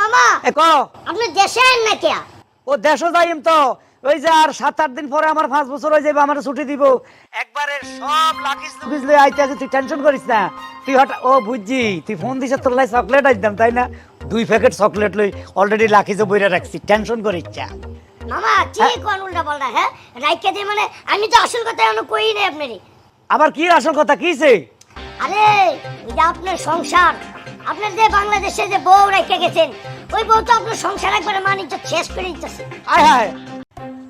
মামা কো আপনি দেশে আইন না কে? ও দেশও যাইম তো ওই যে আর 7-8 দিন পরে আমার 5 বছর হয়ে যাবে, আমার ছুটি দিব একবারে সব লাকিস লুকিস লই আইতে আছে। তুই টেনশন করিস না, তুই হঠাৎ ও বুঝছি তুই ফোন দিছ তোর লাই চকলেট আইতাম তাই না? 2 প্যাকেট চকলেট লই অলরেডি লাকিসে বইরা রাখছি, টেনশন করিস না মামা। ঠিক কোন উল্টা বলটা হ্যাঁ রাইকে দে মানে আমি তো আসল কথা এখনো কই নাই আপনারে। আবার কি আসল কথা কিছে? আরে ওই যে আপনার সংসার, আপনার যে বাংলাদেশে যে বউ রেখে গেছেন ওই বউ তো আপনার সংসার একবারে মানিজ্য শেষ করে দিতেছে। আয় হায়,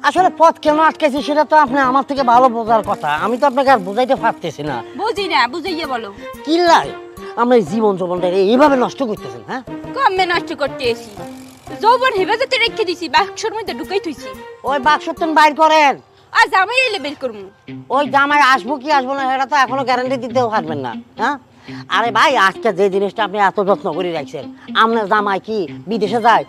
আসলে পথ কেন আটকেছি সেটা তো আপনি আমার থেকে ভালো বোঝার কথা। আমি তো আপনাকে আর বুঝাইতে পারতেছি না। বুঝি না, বুঝাইয়ে বলো। কি লাই আমরা এই জীবন যৌবনটা এইভাবে নষ্ট করতেছেন? হ্যাঁ কমে নষ্ট করতে এসি যৌবন হেফাজতে রেখে দিছি, বাক্সর মধ্যে ঢুকাই থইছি। ওই বাক্সতন বাইর করেন। আজ আমি এলে বের করবো। ওই জামাই আসবো কি আসবো না সেটা তো এখনো গ্যারান্টি দিতেও পারবেন না। হ্যাঁ আরে ভাই আজকে যে জিনিসটা আপনি এত যত্ন করে রাখছেন, আপনার জামাই কি বিদেশে যায়?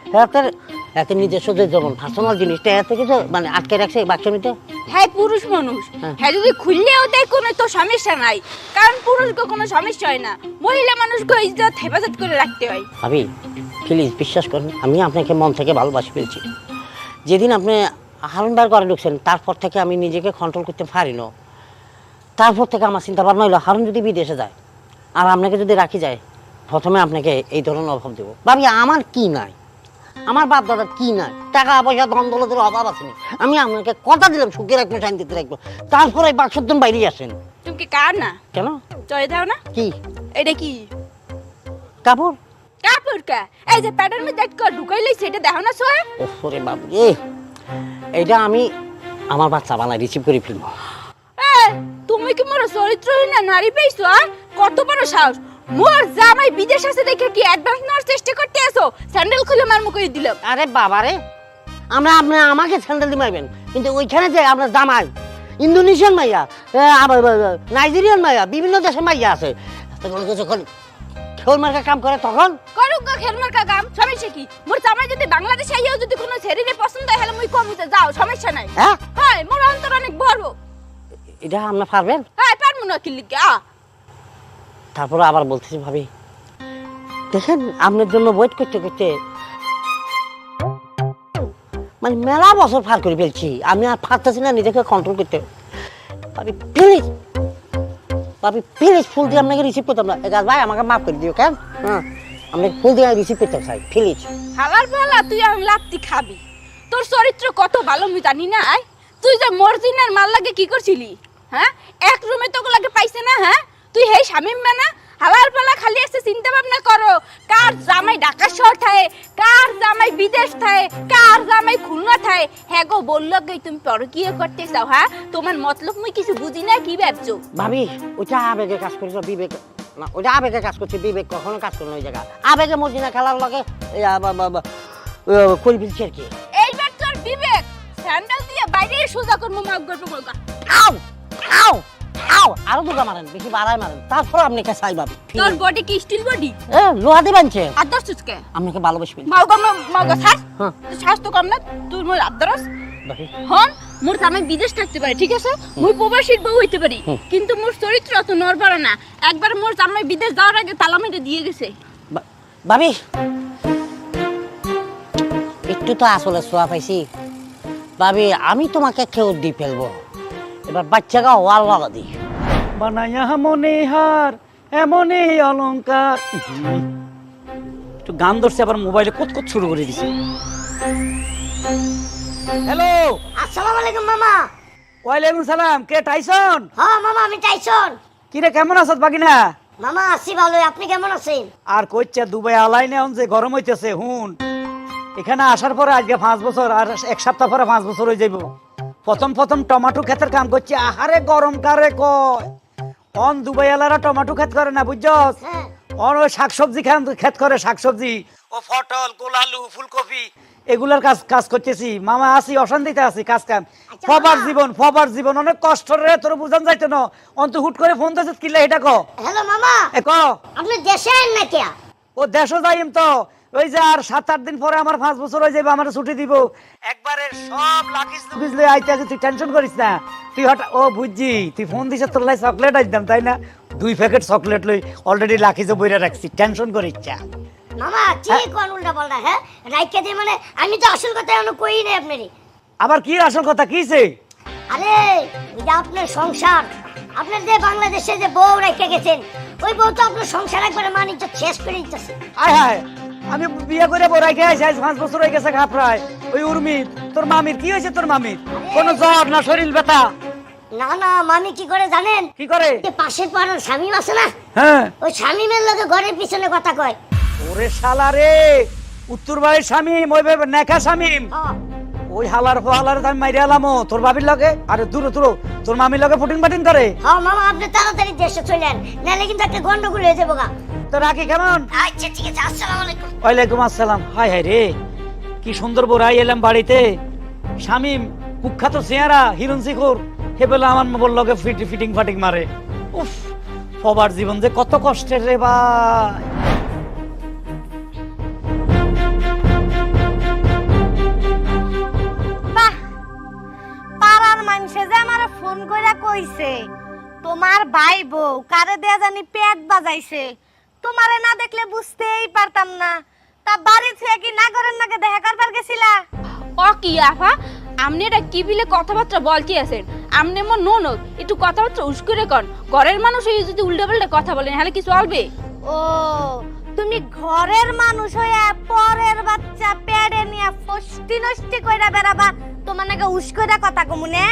এত নিজস্ব যে যেমন পার্সোনাল জিনিসটা এত কিছু মানে আটকে রাখছে এই বাক্স নিতে। হ্যাঁ পুরুষ মানুষ, হ্যাঁ যদি খুললেও দেয় কোনো তো সমস্যা নাই, কারণ পুরুষকে কোনো সমস্যা হয় না, মহিলা মানুষকে ইজ্জত হেফাজত করে রাখতে হয়। ভাবি প্লিজ বিশ্বাস করুন, আমি আপনাকে মন থেকে ভালোবাসি ফেলছি। যেদিন আপনি হারুনবার ঘরে ঢুকছেন তারপর থেকে আমি নিজেকে কন্ট্রোল করতে পারি না। তারপর থেকে আমার চিন্তা ভাবনা হলো হারুন যদি বিদেশে যায় আর আপনাকে যদি রাখি যায়, প্রথমে আপনাকে এই ধরনের অভাব দেবো। ভাবি আমার কি নাই, আমার বাপ দাদার কি নাই, টাকা পয়সা ধন দৌলতের অভাব আছে না। আমি আপনাকে কথা দিলাম সুখে রাখবো, শান্তিতে রাখবো, তারপরে এই বাক্সর বাইরে আসেন। তুমি কি কার না কেন চলে দাও না? কি এটা কি কাপড়? কাপড় কা এই যে প্যাটার্ন মধ্যে ঢুকাইলে সেটা দেখো না সোয়া। ওরে বাবু রে, এইটা আমি আমার বাচ্চা বানায় রিসিভ করে ফেলবো। তুমি কি মোর চরিত্রহীন নারী পেয়েছো? কত বড় সাহস! মোর জামাই বিদেশ আছে দেখে কি অ্যাডভান্স নেওয়ার চেষ্টা করতে আসো? স্যান্ডেল খুলে মারমু করে দিলাম। আরে বাবা রে, আপনি আমাকে স্যান্ডেল দিয়ে মারবেন, কিন্তু ওইখানে যে আপনার জামাই ইন্দোনেশিয়ান মাইয়া, নাইজেরিয়ান মাইয়া, বিভিন্ন দেশের মাইয়া আছে, যখন খেল মার্কা কাম করে তখন করুক গা খেল মার্কা কাম, সমস্যা কি? মোর জামাই যদি বাংলাদেশে আইও যদি কোনো ছেড়ে পছন্দ হয়, মুই কমিতে যাও, সমস্যা নাই। হ্যাঁ হ্যাঁ মোর অন্তর অনেক বড়। এটা আপনার পারবেন? হ্যাঁ পারমু না কি লিগা? তারপরে আবার বলতেছি ভাবি, দেখেন আপনার জন্য ওয়েট করতে করতে মানে মেলা বছর পার করে ফেলছি, আমি আর পারতেছি না নিজেকে কন্ট্রোল করতে। ভাবি প্লিজ, ভাবি প্লিজ ফুল দিয়ে আপনাকে রিসিভ করতাম না। এগাছ ভাই আমাকে মাফ করে দিও, কেন? হ্যাঁ আমি ফুল দিয়ে রিসিভ করতে চাই প্লিজ। হালার পালা তুই আমি লাত্তি খাবি, তোর চরিত্র কত ভালো মুই জানি না। তুই যে মর্জিনার মাল লাগে কি করছিলি? হ্যাঁ এক রুমে তোকে লাগে পাইছে না? হ্যাঁ তুই হেই শামিম না? হালার পালা খালি এসে চিন্তা ভাবনা করো, কার জামাই ঢাকা শহর থাকে, কার জামাই বিদেশ থাকে, কার জামাই খুলনা থাকে। হ্যাঁ গো বললো গে তুমি পরকীয় করতে চাও? হ্যাঁ তোমার মতলব মুই কিছু বুঝি না, কি ভাবছো? ভাবি ওইটা আবেগে কাজ করেছ, বিবেক না, ওইটা আবেগে কাজ করছে, বিবেক কখনো কাজ করে না। ওই জায়গা আবেগে মর্জিনা খেলার লগে করে ফেলছি আর কি। এইবার তোর বিবেক স্যান্ডেল দিয়ে বাইরে সোজা করবো মাগ গল্প বলকা। আও আও আও আরো দুটা মারেন, বেশি বাড়ায় মারেন, তারপর আপনি কে চাই ভাবি। তোর বডি কি স্টিল বডি? লোহা দিয়ে বানছে। আদর সুচকে আপনাকে ভালোবাসবেন। মাগো শ্বাস হ্যাঁ শ্বাস তো কম না, তুই মোর আদরস ভাবি। হন মোর জামাই বিদেশ থাকতে পারে, ঠিক আছে, মুই প্রবাসীর বউ হইতে পারি, কিন্তু মোর চরিত্র অত নড়বড় না। একবার মোর জামাই বিদেশ যাওয়ার আগে তালা মেরে দিয়ে গেছে। ভাবি একটু তো আসলে সোয়া পাইছি ভাবি, আমি তোমাকে কেউ দিয়ে ফেলবো, এবার বাচ্চাকে ওয়াল লাগা দিই। বানাইয়া মনে হার এমনই অলংকার। একটু গান ধরছে আবার মোবাইলে কোত শুরু করে দিছে। হ্যালো আসসালামু আলাইকুম মামা। ওয়ালাইকুম সালাম, কে টাইসন? হ্যাঁ মামা আমি টাইসন। কিরে কেমন আছিস বাকিনা? মামা আছি ভালো, আপনি কেমন আছেন? আর কইছে দুবাই আলাইনে যে গরম হইতেছে। হুন এখানে আসার পরে আজকে 5 বছর, আর 1 সপ্তাহ পরে 5 বছর হয়ে যাইব। প্রথম টমেটো ক্ষেতের কাম করছে। আহারে গরম কারে কয়, অন দুবাই আলারা টমেটো ক্ষেত করে না বুঝছস, হ্যাঁ অন ওই শাকসবজি ক্ষেত করে, শাকসবজি ও পটল গোলালু ফুলকপি এগুলার কাজ করতেছি। মামা আছি, অশান্তিতে আছি, কাজ কাম। আচ্ছা, ফবার জীবন অনেক কষ্ট রে, তোর বুঝান যাইতো না। অন্ত হুট করে ফোন দিছিস কিলা এটা ক। হ্যালো মামা ক আপনি দেশে আইন না কে? ও দেশও যাইম তো ওই যে আর 7-8 দিন পরে আমার 5 বছর হয়ে যাবে, আমার ছুটি দিব একবারে সব লাকিস লুকিস লই আইতে আছে। তুই টেনশন করিস না, তুই হঠাৎ ও বুঝছি তুই ফোন দিছ তোর লাই চকলেট আইতাম তাই না? 2 প্যাকেট চকলেট লই অলরেডি লাকিসে বইরা রাখছি, টেনশন করিস না। মামা কি কোন উল্টা পাল্টা হ্যাঁ রাইখা দিয়ে মানে আমি তো আসল কথা এখনো কই নাই আপনারই। আবার কি আসল কথা কিছে? আরে ওই যে আপনার সংসার, আপনার যে বাংলাদেশে যে বউ রেখে গেছেন ওই বউ তো আপনার সংসার একবারে মানিজ্য শেষ করে দিতেছে। আয় হায়, আমি বিয়ে করে বড়াই খেয়ে আজ 5 বছর হয়ে গেছে ঘা প্রায়। ওই উর্মি তোর মামির কি হয়েছে? তোর মামির কোনো জ্বর না শরীর ব্যথা? না না মামি কি করে জানেন? কি করে? যে পাশের পাড়ার শামিম আছে না, হ্যাঁ ওই শামিমের লগে ঘরের পিছনে কথা কয়। ওরে শালা রে, উত্তর বাড়ির শামিম, ওই নেকা শামিম, ওই হালার ফহালার আমি মাইরে আলামো তোর বাবির লগে। আরে দূর দূর, তোর মামির লগে ফুটিং ফাটিং করে। হ্যাঁ মামা আপনি তাড়াতাড়ি দেশে চলেন, নাহলে কিন্তু একটা গন্ডগোল হয়ে যাবো গা। তো রাখি কেমন? আচ্ছা ঠিক আছে, আসসালামু আলাইকুম। ওয়ালাইকুম আসসালাম। হায় হায় রে, কি সুন্দর বোরাই এলাম বাড়িতে। শামিম কুখ্যাত চেহারা, হিরণ শিখর, হে বলে আমার বলল ফিটিং ফাটিং মারে। উফ, সবার জীবন যে কত কষ্টের রে ভাই। পাড়ার মানুষে যে আমারে ফোন কইরা কইছে তোমার ভাই বউ কারে দেয়া জানি পেট বাজাইছে, তোমারে না দেখলে বুঝতেই পারতাম না। তা বাড়ি থেকে কি নাগরের নাকে দেখা করবার গেছিলা? ও কি আফা, আপনি এটা কি বিলে কথাবার্তা বলতে আছেন? আপনি মোর ননদ, একটু কথাবার্তা উস্কুরে কন। ঘরের মানুষ এই যদি উল্টা পাল্টা কথা বলেন তাহলে কি চলবে? ও তুমি ঘরের মানুষ হইয়া পরের বাচ্চা পেড়ে নিয়ে ফষ্টি নষ্টি কইরা বেড়াবা, তোমার নাকি উস্কুরে কথা কমুনে?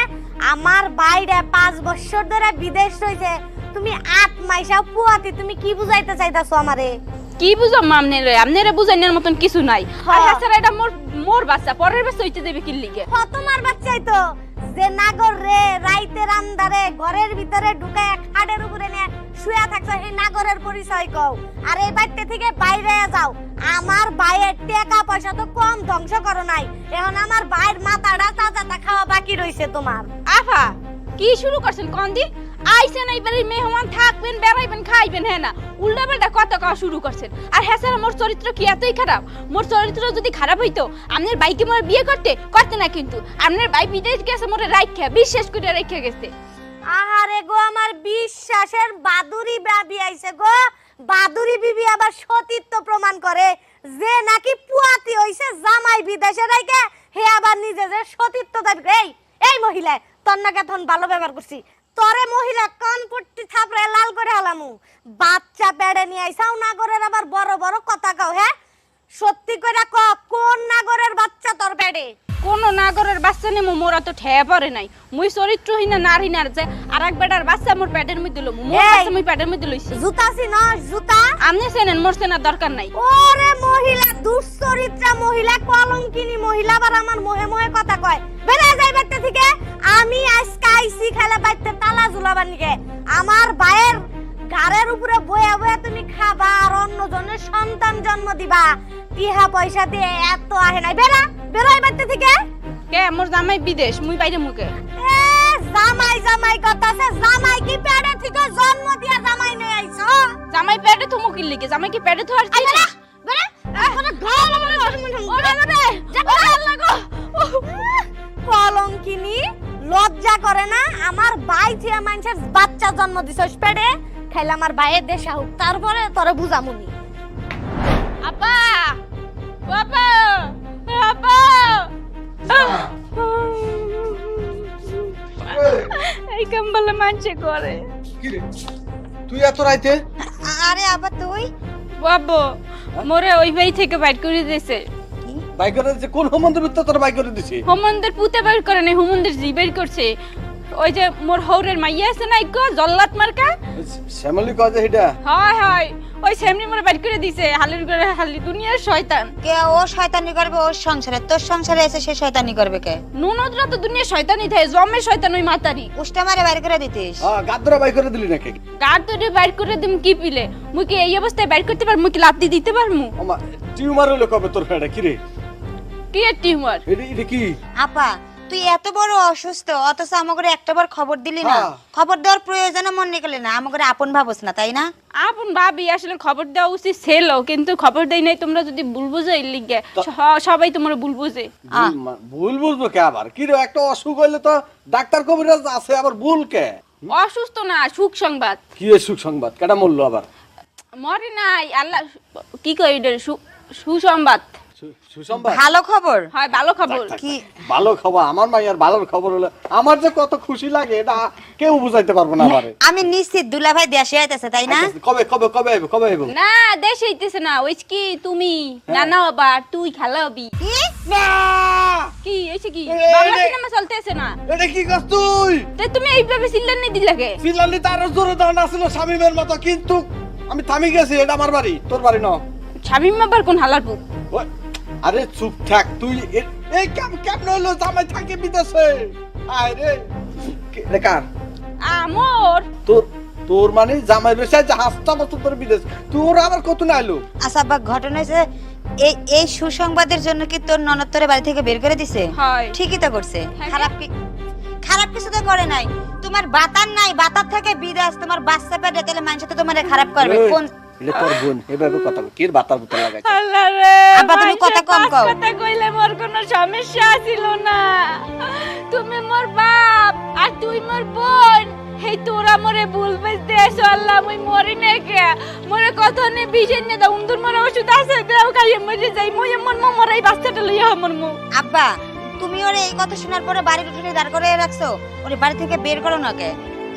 আমার বাইরে 5 বছর ধরে বিদেশ রইছে, তুমি 8 মাইসা পুয়াতি, তুমি কি বুঝাইতে চাইতাছো আমারে? কি বুঝাম আপনারে? আপনারে বুঝাইনার মতন কিছু নাই। আর হাসারা এটা মোর বাচ্চা, পরের বাচ্চা হইতে দেবে কি লিগে? তোমার বাচ্চাই তো যে নাগর রে রাইতের আন্ধারে ঘরের ভিতরে ঢুকায় খাটের উপরে নিয়ে শুয়ে থাকছো, এই নাগরের পরিচয় কও। আর এই বাড়িতে থেকে বাইরে যাও। আমার ভাইয়ের টাকা পয়সা তো কম ধ্বংস করো নাই, এখন আমার ভাইয়ের মাথাটা তাজাটা খাওয়া বাকি রইছে তোমার। আফা কি শুরু করছেন কন্দি? আইছেন এইবারে মেহমান, থাকবেন, বেড়াইবেন, খাইবেন, হ্যাঁ না? উল্টা পাল্টা কথা কওয়া শুরু করছেন। আর হ্যাঁ স্যার, মোর চরিত্র কি এতই খারাপ? মোর চরিত্র যদি খারাপ হইতো আপনার বাইকে মোর বিয়ে করতে না, কিন্তু আপনার বাই বিদেশ গেছে মোরে রাইখা, বিশ্বাস করে রাইখা গেছে। আহারে গো, আমার বিশ্বাসের বাদুরি বাবি আইছে গো। বাদুরি বিবি আবার সতীত্ব প্রমাণ করে, যে নাকি পুয়াতি হইছে জামাই বিদেশে রাইখা, হে আবার নিজে যে সতীত্ব দাবি করে। এই মহিলা তোর নাকি এখন ভালো ব্যবহার করছি, তরে মহিলা কান পট্টি থাপড়ে লাল করে হালামু। বাচ্চা পেড়ে নিয়ে আইসাও, নাগরের আবার বড় বড় কথা কও। হ্যাঁ সত্যি কইরা ক, কোন নাগরের বাচ্চা তোর পেড়ে? কোন নাগরের বাচ্চা নেমো, মোরা তো ঠেয়া পড়ে নাই। মুই চরিত্রহীন নারী না যে আর এক বেটার বাচ্চা মোর পেটের মধ্যে লমু, মোর বাচ্চা মুই পেটের মধ্যে লইছি। জুতা চিনস? জুতা আপনি চেনেন, মোর চেনার দরকার নাই। ওরে মহিলা, দুশ্চরিত্রা মহিলা, কলঙ্কিনী মহিলা, আবার আমার মোহে মোহে কথা কয়। বেরে যাই বাইতে থেকে। আমি আজকে আইছি খেলা বাইতে তালা ঝুলাবার নিকে। আমার ভাইয়ের ঘাড়ের উপরে বয়া বয়া তুমি খাবা আর অন্যজনের সন্তান জন্ম দিবা, টিহা পয়সা দিয়ে এত আহে নাই। বেরা বেরোই বাইতে থেকে। কে মোর জামাই বিদেশ, মুই বাইরে মুখে। এ জামাই জামাই কথা আছে, জামাই কি পেড়ে থেকে জন্ম দিয়া জামাই নই আইছো? জামাই পেটে তো মুকিল লিগে, জামাই কি পেটে তো আর কি? কলঙ্কিনী, লজ্জা করে না? আমার ভাই যে মানুষের বাচ্চা জন্ম দিছস পেটে, খাইলে আমার ভাইয়ের দেশা হোক, তারপরে তোরে বুঝামুনি। আপা, বাবা, আপা, এই কম্বলে মানছে করে। কিরে তুই এত রাইতে? আরে আবার তুই? বাবা মোরে ওই বাড়ি থেকে বাইর করে দিয়েছে। বাইক করে দিছে? কোন হোমন্দের ভিতর তোর বাইক করে দিছে? হোমন্দের পুতে বাইর করে নাই, হোমন্দের জি বাইর করছে। ওই যে মোর হৌরের মাইয়া আছে না, ইকো জল্লাত মার্কা, শ্যামলি কয় যে এটা? হয় হয়, ওই সেমনি মোরে বাইর করে দিছে। হালির করে হালি, দুনিয়ার শয়তান। কে ও শয়তানি করবে ওর সংসারে? তোর সংসারে এসে সে শয়তানি করবে কে? ননদরা তো দুনিয়ার শয়তানি থাকে, জমের শয়তান ওই মাতারি। উষ্টা মারে বাইরে করে দিতিস? হ্যাঁ, গাদ্দরা বাইক করে দিলি নাকি? গার তোরে বাইর করে দিম কি পিলে? মুই কি এই অবস্থায় বাইর করতে পার? মুই কি লাত্তি দিতে পারমু? আমা টিউমার হলো কবে তোর ফেড়া? কিরে কি এর টিউমার? এটা কি? আপা তুই এত বড় অসুস্থ, অথচ আমাকে একটাবার খবর দিলি না। হ্যাঁ। খবর দেওয়ার প্রয়োজনে মনে করলি না, আমাকে আপন ভাবস না, তাই না? আপন ভাবি, আসলে খবর দেওয়া উচিত ছিল, কিন্তু খবর দেই নাই। তোমরা যদি ভুল বুঝো এর লিগে, সবাই তোমরা ভুল বুঝে। ভুল বুঝবো কে আবার? কিরে একটা অসুখ হইলে তো ডাক্তার কবিরাজ আছে, আবার ভুল কে? অসুস্থ না, সুখ সংবাদ। কি সুখ সংবাদ? কেডা মরলো আবার? মরে নাই আল্লাহ কি কই এটা সুসংবাদ সুসংবাদ ভালো খবর। হয় ভালো খবর কি ভালো খবর, আমার মাইয়ার ভালো খবর হলো আমার যে কত খুশি লাগে এটা কেউ বুঝাইতে পারবো না আমারে। আমি নিশ্চিত দুলাভাই দেশে আইতাছে তাই না? কবে কবে কবে আইবো, কবে আইবো? না দেশ হইতেছে না ওই কি তুমি নানা বাবা তুই খেলা হবি না কি এসে কি এই বাংলা রে। সিনেমা চলতেছে না এটা কি করছ তুই? তাই তুমি এইভাবে চিল্লানি দিলাকে ফিনল্যান্ডে তার জোরে দাঁড়ানো ছিল শামিমের মতো, কিন্তু আমি থামি গেছি। এটা আমার বাড়ি, তোর বাড়ি না। শামিম আবার কোন হালার পুক ওই, আরে চুপ থাক তুই। এই কেমন হলো জামাই থাকে বিদেশে? আরে এটা কার? আমর তোর মানে জামাই রয়েছে যে হাসতা বছর ধরে বিদেশ, তোর আবার কত না এলো? আচ্ছা আব্বা, ঘটনা হয়েছে এই সুসংবাদের জন্য কি তোর ননদ তোরে বাড়ি থেকে বের করে দিছে? হয় ঠিকই তো করছে। হ্যাঁ। খারাপ কিছু তো করে নাই। তোমার বাতার নাই, বাতার থেকে বিদেশ, তোমার বাচ্চা পেটে, তাহলে মানুষ তো তোমারে খারাপ করবে। এই, কোন এটা তোর বোন এভাবে কথা বলে, কির বাতার বুতার লাগাইছে? আল্লাহ রে আব্বা, তুমি কথা কম কও। কথা কইলে মোর কোনো সমস্যা ছিল না। তুমি মোর বাপ আর তুই মোর বোন। হেই তোরা মোরে ভুল বুঝতে এসো। আল্লাহ মুই মরি না কে মোরে কথা নে বিজেন নে দা উন্দুর মোর ওষুধ আছে দেও খাইয়ে মরে যাই মুই মন মরাই বাচ্চাটা লইয়া আমার মু। আব্বা, তুমি ওরে এই কথা শোনার পরে বাড়ির উঠোনে দাঁড় করে রাখছো, ওরে বাড়ি থেকে বের করো না কে?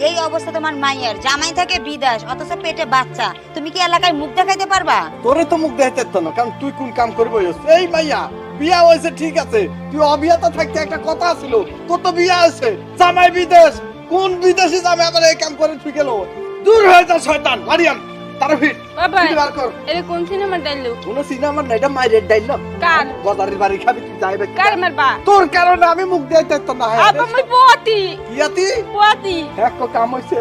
এই অবস্থা তোমার মাইয়ার, জামাই থাকে বিদেশ অথচ পেটে বাচ্চা, তুমি কি এলাকায় মুখ দেখাইতে পারবা? তোরে তো মুখ দেখাইতে পারতো না, কারণ তুই কোন কাম করবি? এই মাইয়া বিয়া হয়েছে ঠিক আছে, তুই অবিয়াতে থাকতে একটা কথা ছিল, তোর তো বিয়া হয়েছে, জামাই বিদেশ। কোন বিদেশি জামাই আবার এই কাম করে তুই গেল? দূর হয়ে যা শয়তান, মারিয়াম তার ভিড় বাবা বার কর। এর কোন সিনেমা ডাইলো কোন সিনেমার না, এটা মাইরের ডাইল। কার? গদারের বাড়ি খাবি তুই, যাইবে কি? কার মারবা? তোর কারণে আমি মুখ দেখাইতে পারতাম না। আব্বা মুই পোয়াতি ইয়াতি পোয়াতি এক কাম হইছে।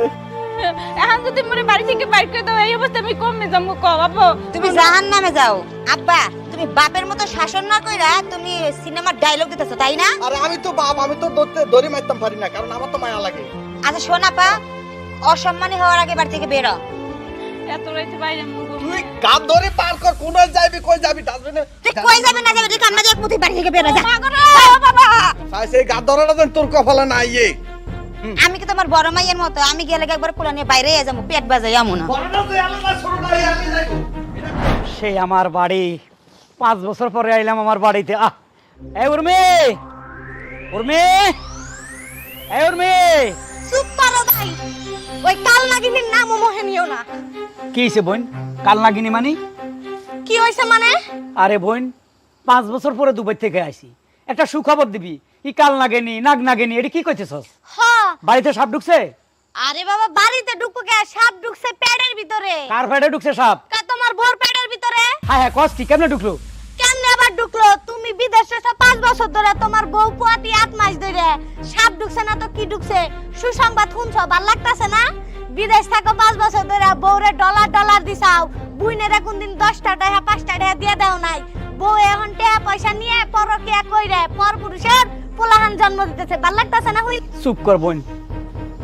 এখন যদি মোরে বাড়ি থেকে বাইর করে দাও এই অবস্থা আমি কমে যাবো ক বাবা। তুমি জাহান্নামে যাও। আব্বা, তুমি বাপের মতো শাসন না কইরা তুমি সিনেমার ডায়লগ দিতেছো তাই না? আরে আমি তো বাপ, আমি তো দড়ি মারতাম পারি না, কারণ আমার তো মায়া লাগে। আচ্ছা শোনাপা, অসম্মানী হওয়ার আগে বাড়ি থেকে বেরো। এত রাইতে বাইরে মুগো তুই গাদ ধরে পার কর, কোন যাবি কই যাবি ডাস্টবিনে? তুই কই যাবে না যাবে, তুই কান্না দিয়ে মুতি বাড়ি থেকে বেরো যা। বাবা তাই সেই গাদ ধরাটা যেন তোর কপালে না ইয়ে। আমি কি তোমার বড় মাইয়ের মতো? আমি গেলে একবার পোলা নিয়ে বাইরে যাবো, পেট বাজাই এমন না। বড়টা তুই আলাদা ছোটটা আমি যাইবো। সেই আমার বাড়ি 5 বছর পরে আইলাম আমার বাড়িতে। এই উর্মি, উর্মি, এই উর্মি, চুপ করো ভাই, ওই কাল নাগিনীর নামও মোহে নিও না। কি হয়েছে বোন? কাল নাগিনী মানি? কি হইছে মানে? আরে বোন, 5 বছর পরে দুবাই থেকে আইছি, একটা সুখবর দিবি। ই কাল নাগিনী নাগ নাগিনী এটা কি কইতেছস? হ, বাড়িতে সাপ ঢুকছে? আরে বাবা বাড়িতে ঢুকবো কে? সাপ ঢুকছে পেটের ভিতরে। কার পেটে ঢুকছে সাপ? কা তোমার বোর পেটের ভিতরে? হ্যাঁ হ্যাঁ, কস কি কেমনে ঢুকলো? কেমনে আবার ঢুকলো? তুমি বিদেশে 5 বছর ধরে, তোমার বউ পোয়াতি 8 মাস ধরে। সাপ ঢুকছে না তো কি ঢুকছে? সুসংবাদ শুনছো, ভাল লাগতাছে না? বিদেশ থাকো 5 বছর ধরে, বউরে ডলার ডলার দিছাও, বুইনেরা কোনদিন 10টা টাকা 5টা টাকা দিয়ে দাও নাই। বউ এখন টাকা পয়সা নিয়ে পরকিয়া কইরে পরপুরুষের পোলাহান জন্ম দিতেছে, ভাল লাগতাছে না? হই চুপ কর বোন,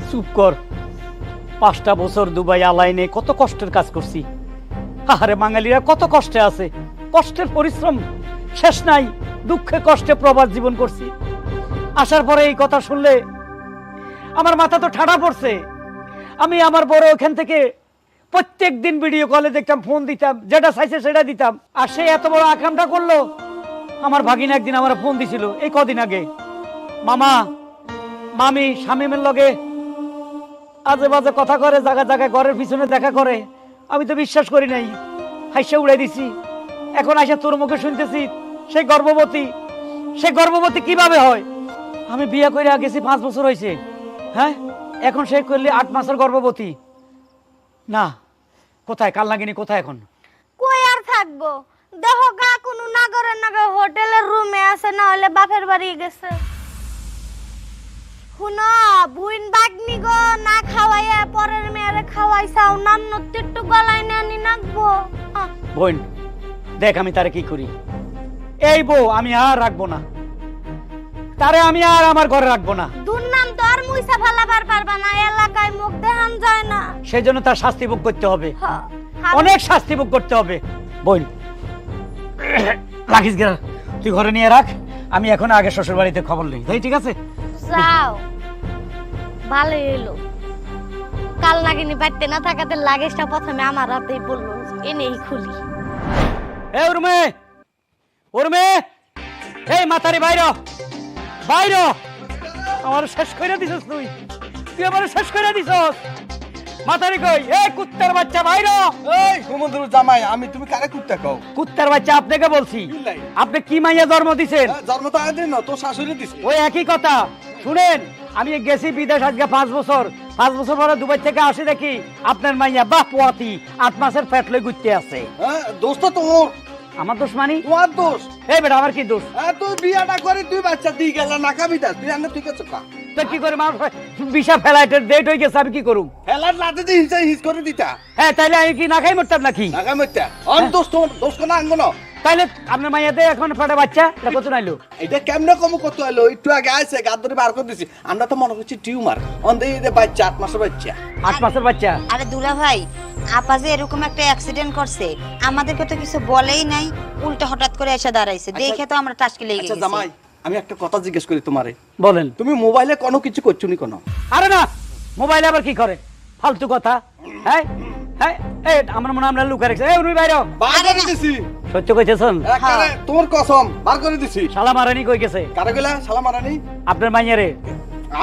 চুপ কর। 5টা বছর দুবাই আলাইনে কত কষ্টের কাজ করছি। আরে বাঙালিরা কত কষ্টে আছে, কষ্টের পরিশ্রম শেষ নাই, দুঃখে কষ্টে প্রবাস জীবন করছি। আসার পরে এই কথা শুনলে আমার মাথা তো ঠাডা পড়ছে। আমি আমার বড় ওখান থেকে প্রত্যেক দিন ভিডিও কলে দেখতাম, ফোন দিতাম, যেটা চাইছে সেটা দিতাম। আর সে এত বড় আকামটা করলো। আমার ভাগিনা একদিন আমার ফোন দিছিল এই কদিন আগে, মামা মামি শামিমের লগে আজে বাজে কথা করে, জায়গা জায়গায় ঘরের পিছনে দেখা করে। আমি তো বিশ্বাস করি নাই, হাইসা উড়াই দিছি। এখন আইসা তোর মুখে শুনতেছি সে গর্ভবতী। সে গর্ভবতী কিভাবে হয়? আমি বিয়ে করে গেছি 5 বছর হয়েছে, হ্যাঁ, এখন সে করলে 8 মাসের গর্ভবতী। না, কোথায় কাল নাগিনী, কোথায় এখন? কই আর থাকবো? দেখো গা কোনো নাগরের নাগর হোটেলের রুমে আছে, না হলে বাপের বাড়ি গেছে। শুনো বুইন বাগনি গো, না খাওয়াইয়া পরের মেয়েরে খাওয়াইছাও, নান্ন একটু গলায় না নি নাকবো। বোন দেখ আমি তারে কি করি। এই বউ আমি আর রাখবো না, তারে আমি আর আমার ঘরে রাখবো না। দুর্নাম তো আর মুইসা ফালাবার পারবা না, এলাকায় মুখ দেখান যায় না। সেই জন্য তার শাস্তি ভোগ করতে হবে, হ্যাঁ, অনেক শাস্তি ভোগ করতে হবে। বোন রাখিস গেল, তুই ঘরে নিয়ে রাখ, আমি এখন আগে শ্বশুর বাড়িতে খবর নেই। তাই ঠিক আছে? যাও, ভালো এলো। কাল নাগিনী বাড়তে না থাকাতে লাগেজটা প্রথমে আমার হাতেই বললো। এনেই খুলি। এই উর্মে, উর্মে, এই মাতারি বাইরো, বাইরো। আমার শেষ করে দিছস তুই, তুই আমার শেষ করে দিছস। মাতারি কই? এই কুত্তার বাচ্চা বাইরো। এই হুমন্দুর জামাই, আমি তুমি কারে কুত্তা কও? কুত্তার বাচ্চা আপনাকে বলছি। কি লাই? আপনি কি মাইয়া জন্ম দিছেন? জন্ম তো আগে না, তোর শাশুড়ি দিছে। ওই একই কথা। শুনেন, আমি গেছি বিদেশ আজকে 5 বছর। 5 বছর পরে দুবাই থেকে আসি দেখি আপনার মাইয়া বাহ পোয়াতি 8 মাসের পেট লই ঘুরতে আছে। হ্যাঁ, দোষ তো তোর। আমার দোষ মানি? তোমার দোষ। এই বেটা, আমার কি দোষ? হ্যাঁ, তুই বিয়াটা করে তুই বাচ্চা দিয়ে গেল না খাবি তা তুই আনে তুই কেছো কা? তো কি করে আমার ভিসা ফ্লাইটের ডেট হয়ে গেছে, আমি কি করুম? হেলার লাতে দিয়ে হিস করে দিতা। হ্যাঁ, তাইলে আমি কি না খাই মরতাম নাকি? না খামিতা অন দোষ তোর, দোষ কোন আঙ্গন? তাইলে আপনার মাইয়াতে এখন পেটে বাচ্চা, এটা কত নাইলো? এটা কেমনে কম কত হলো? একটু আগে আইছে গাদ ধরে বার করে দিছি। আমরা তো মনে করছি টিউমার। অন দেই দে বাচ্চা 8 মাসের বাচ্চা। 8 মাসের বাচ্চা? আরে দুলা ভাই, আপা যে এরকম একটা অ্যাক্সিডেন্ট করছে আমাদেরকে তো কিছু বলেই নাই, উল্টা হঠাৎ করে এসে দাঁড়াইছে, দেখে তো আমরা টাসকে লেগে আচ্ছা গেছি। জামাই, আমি একটা কথা জিজ্ঞেস করি তোমারে। বলেন। তুমি মোবাইলে কোনো কিছু করছো নি কোনো? আরে না, মোবাইলে আবার কি করে? ফালতু কথা। হ্যাঁ হ্যাঁ, এই আমার মনে হয় আমরা লুকা রেখেছি। এই উনি বাইরে বার আরে করে না। দিছি। সত্য কইতেছেন? একারে তোর কসম বার করে দিছি। শালা মারানি কই গেছে? কারে গেলা শালা মারানি? আপনার মাইয়ারে।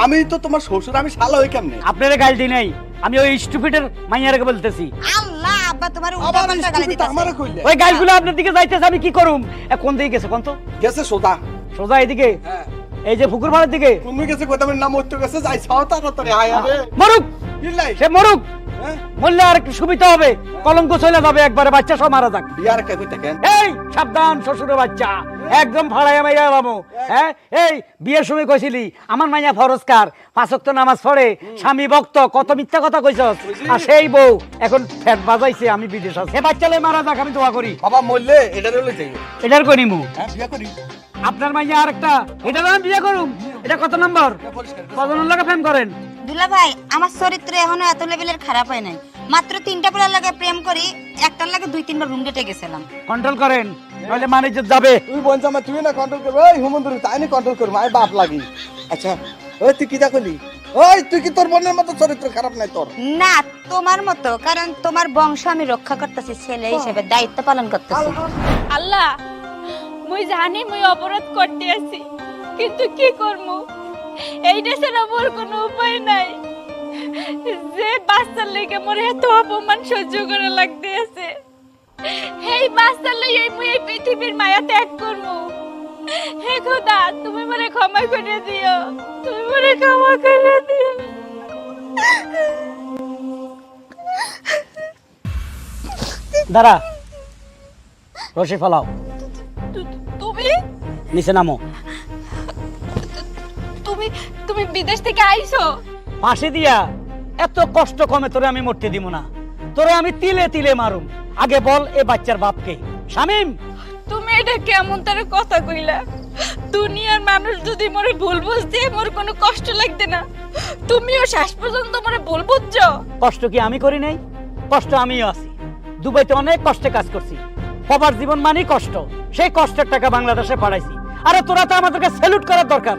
আমি তো তোমার শ্বশুর, আমি শালা হই কেমনে? আপনারে গাল দি নাই, আমি ওই স্টুপিডের মাইয়ারে বলতেছি। আল্লাহ, আব্বা তোমার উল্টা আবার পাল্টা গালি স্টুপিড আমারে দিতেছে। কইলে। ওই গালগুলো আপনার দিকে যাইতেছে, আমি কি করুম? কোন দিকে গেছে কোন তো? গেছে সোদা। সোজা এদিকে, হ্যাঁ। এই যে পুকুর পাড়ের দিকে। তুমি গেছে কইতাম নাম মরতে গেছে, যাই ছাও তাড়াতাড়ি আয় আরে। মরুক, বিল্লাই। সে মরুক। হ্যাঁ? মরলে আর একটু সুবিধা হবে, কলঙ্ক চলে যাবে একবারে, বাচ্চা সব মারা যাক। বিয়ার কে কইতা কেন? এই সাবধান, শ্বশুরের বাচ্চা একদম ফাড়াইয়া মাইয়া বামু। হ্যাঁ, এই বিয়ের সময় কইছিলি আমার মাইয়া ফরজকার, 5 ওয়াক্ত নামাজ পড়ে, স্বামী ভক্ত, কত মিথ্যা কথা কইছস। আর সেই বউ এখন ফ্যাট বাজাইছে, আমি বিদেশ আছি। হে বাচ্চালে মারা যাক, আমি দোয়া করি। বাবা মরলে এটা রইলে যাই। এটার করিমু। হ্যাঁ, বিয়া করি। আপনার মাইয়া আরেকটা, এটা আমি বিয়ে করুম। এটা কত নম্বর? কজনের লাগে প্রেম করেন? দুলা ভাই, আমার চরিত্র এখনো এত লেভেলের খারাপ হয় নাই। মাত্র 3টা পোলার লাগে প্রেম করি, একটার লাগে 2-3 বার রুম ডেটে গেছিলাম। কন্ট্রোল করেন, নইলে মানিজ্য যাবে। তুই বল জামাই, তুই না কন্ট্রোল করবি। ওই হুমন্দুর তাই না কন্ট্রোল করবি, আই বাপ লাগি। আচ্ছা, ওই তুই কি দেখলি? ওই তুই কি তোর বোনের মতো চরিত্র খারাপ নাই তোর? না, তোমার মতো, কারণ তোমার বংশ আমি রক্ষা করতেছি, ছেলে হিসেবে দায়িত্ব পালন করতেছি। আল্লাহ, মুই জানি মুই অপরাধ করতে আছি, কিন্তু কি করমু? এইটা ছাড়া মোর কোনো উপায় নাই। যে বাচ্চার লেগে মোর এত অপমান সহ্য করা লাগতে আছে, এই বাচ্চার লেগে মুই এই পৃথিবীর মায়া ত্যাগ করমু। হে খোদা, তুমি মোরে ক্ষমা করে দিও, তুমি মোরে ক্ষমা করে দিও। দাঁড়া, রশি ফলাও, তুমি নিচে নামো। তুমি তুমি বিদেশ থেকে আইছো? ফাঁসি দিয়া এত কষ্ট কমে তোরে আমি মরতে দিব না, তোরে আমি তিলে তিলে মারুম। আগে বল, এ বাচ্চার বাপকে? শামিম। তুমি এটা কেমন তার কথা কইলা? দুনিয়ার মানুষ যদি মোরে ভুল বুঝতে, মোর কোনো কষ্ট লাগবে না। তুমিও শেষ পর্যন্ত মোরে ভুল বুঝছো। কষ্ট কি আমি করি নাই? কষ্ট আমিও আছি। দুবাইতে অনেক কষ্টে কাজ করছি। সবার জীবন মানেই কষ্ট, সেই কষ্টের টাকা বাংলাদেশে পাঠাইছি। আরে তোরা তো আমাদেরকে স্যালুট করার দরকার,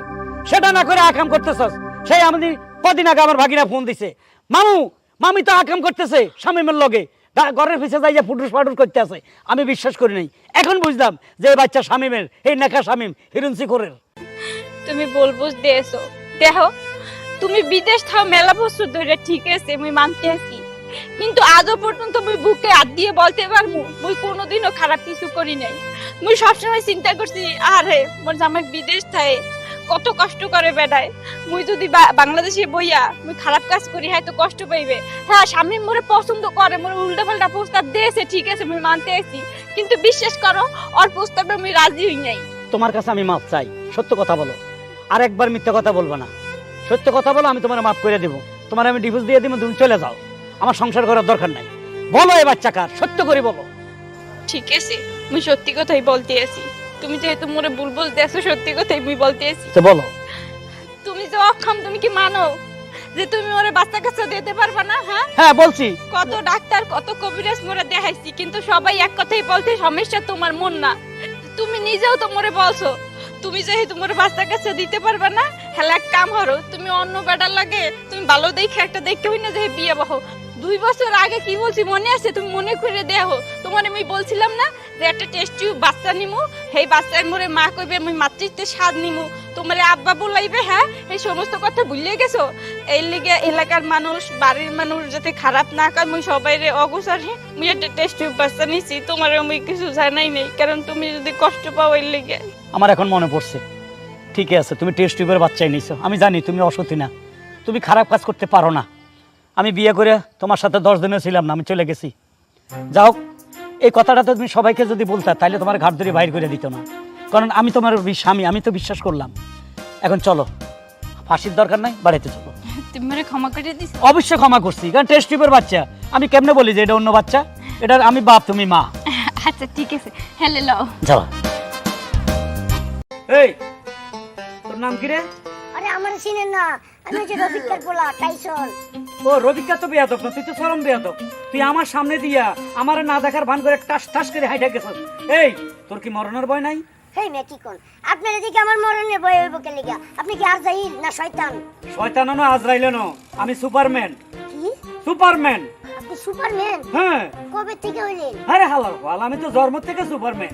সেটা না করে আকাম করতেছস। সেই আমাদের কদিন আগে আমার ভাগিনা ফোন দিছে, মামু মামি তো আকাম করতেছে শামিমের লগে, ঘরের পিছে যাইয়া ফুটুস ফাটুস করতে আছে। আমি বিশ্বাস করি নাই, এখন বুঝলাম যে এই বাচ্চা শামিমের, এই নেকা শামিম হিরুনসি করে। তুমি ভুল বুঝতে এসো। দেখো, তুমি বিদেশ থাও মেলা বছর ধরে, ঠিক আছে, আমি মানতে আছি, কিন্তু আজও পর্যন্ত মুই বুকে হাত দিয়ে বলতে পারবো মুই কোনোদিনও খারাপ কিছু করি নাই। মুই সবসময় চিন্তা করছি, আরে মোর জামাই বিদেশ থাকে, কত কষ্ট করে বেড়ায়, মুই যদি বাংলাদেশে বইয়া মুই খারাপ কাজ করি, হ্যাঁ তো কষ্ট পাইবে। হ্যাঁ, স্বামী মোরে পছন্দ করে, মোরে উল্টা পাল্টা প্রস্তাব দিয়েছে, ঠিক আছে, মুই মানতে আছি, কিন্তু বিশ্বাস করো, ওর প্রস্তাবে আমি রাজি হই নাই। তোমার কাছে আমি মাপ চাই, সত্য কথা বলো, আর একবার মিথ্যা কথা বলবো না। সত্য কথা বলো, আমি তোমার মাফ করে দেবো, তোমার আমি ডিভোর্স দিয়ে দিব, তুমি চলে যাও, আমার সংসার করার দরকার নাই। বলো এ বাচ্চা কার, সত্য করে বলো। ঠিক আছে, মুই সত্যি কথাই বলতে আছি, তুমি যেহেতু মোরে ভুল বলতে আছো, সত্যি কথাই মুই বলতে আছি। তো বলো। তুমি যে অক্ষম, তুমি কি মানো যে তুমি ওরে বাচ্চা কাচ্চা দিতে পারবা না? হ্যাঁ হ্যাঁ বলছি। কত ডাক্তার, কত কবিরাজ মোরে দেখাইছি, কিন্তু সবাই এক কথাই বলতে, সমস্যা তোমার মন না। তুমি নিজেও তো মোরে বলছো, তুমি যেহেতু মোরে বাচ্চা কাচ্চা দিতে পারবা না, হেলা এক কাম করো, তুমি অন্য বেটার লাগে তুমি ভালো দেখে একটা দেখতে হই না যে বিয়ে বহ, 2 বছর আগে কি বলছি মনে আছে? তুমি মনে করে দেখো। তোমার আমি বলছিলাম না যে একটা টেস্ট টিউব বাচ্চা নিমু, সেই বাচ্চার মোরে মা কইবে আমি মাতৃত্বের স্বাদ নিমু, তোমারে আব্বা বলাইবে। হ্যাঁ, এই সমস্ত কথা ভুলে গেছো? এই লিগে এলাকার মানুষ, বাড়ির মানুষ যাতে খারাপ না কয়, মুই সবাইরে অগোছারে মুই একটা টেস্ট টিউব বাচ্চা নিছি, তোমারে আমি কিছু জানাই নাই, কারণ তুমি যদি কষ্ট পাও এই লিগে। আমার এখন মনে পড়ছে, ঠিক আছে তুমি টেস্ট টিউবের বাচ্চাই নিছো, আমি জানি তুমি অসতী না, তুমি খারাপ কাজ করতে পারো না। আমি বিয়ে করে তোমার সাথে 10 দিনও ছিলাম না, আমি চলে গেছি। যাও, এই কথাটা তো তুমি সবাইকে যদি বলতা তাহলে তোমার ঘাট ধরে বাইর করে দিত না, কারণ আমি তোমার স্বামী, আমি তো বিশ্বাস করলাম। এখন চলো, ফাঁসির দরকার নাই, বাড়িতে চলো। তুমি মানে ক্ষমা করে দিছ? অবশ্যই ক্ষমা করছি, কারণ টেস্ট টিউবের বাচ্চা, আমি কেমনে বলি যে এটা অন্য বাচ্চা? এটা আমি বাপ, তুমি মা। আচ্ছা ঠিক আছে, হ্যালো লও। যাও। এই তোর নাম কি রে? আরে আমার চিনেন না, আমি যে রফিকার পোলা টাইসন। ও রবিকা তো বেয়াদব না, তুই তো চরম বেয়াদব। তুই আমার সামনে দিয়া আমার না দেখার ভান করে টাস টাস করে হাইটা গেছিস। এই তোর কি মরণের ভয় নাই? হেই মে কি কোন আপনার এদিকে আমার মরণের ভয় হইব কে লিগা? আপনি কি আরজাইল না শয়তান? শয়তানও না, আজরাইলও না, আমি সুপারম্যান। কি সুপারম্যান? আপনি সুপারম্যান? হ্যাঁ। কবে থেকে হইলেন? আরে হালার বল, আমি তো জন্ম থেকে সুপারম্যান।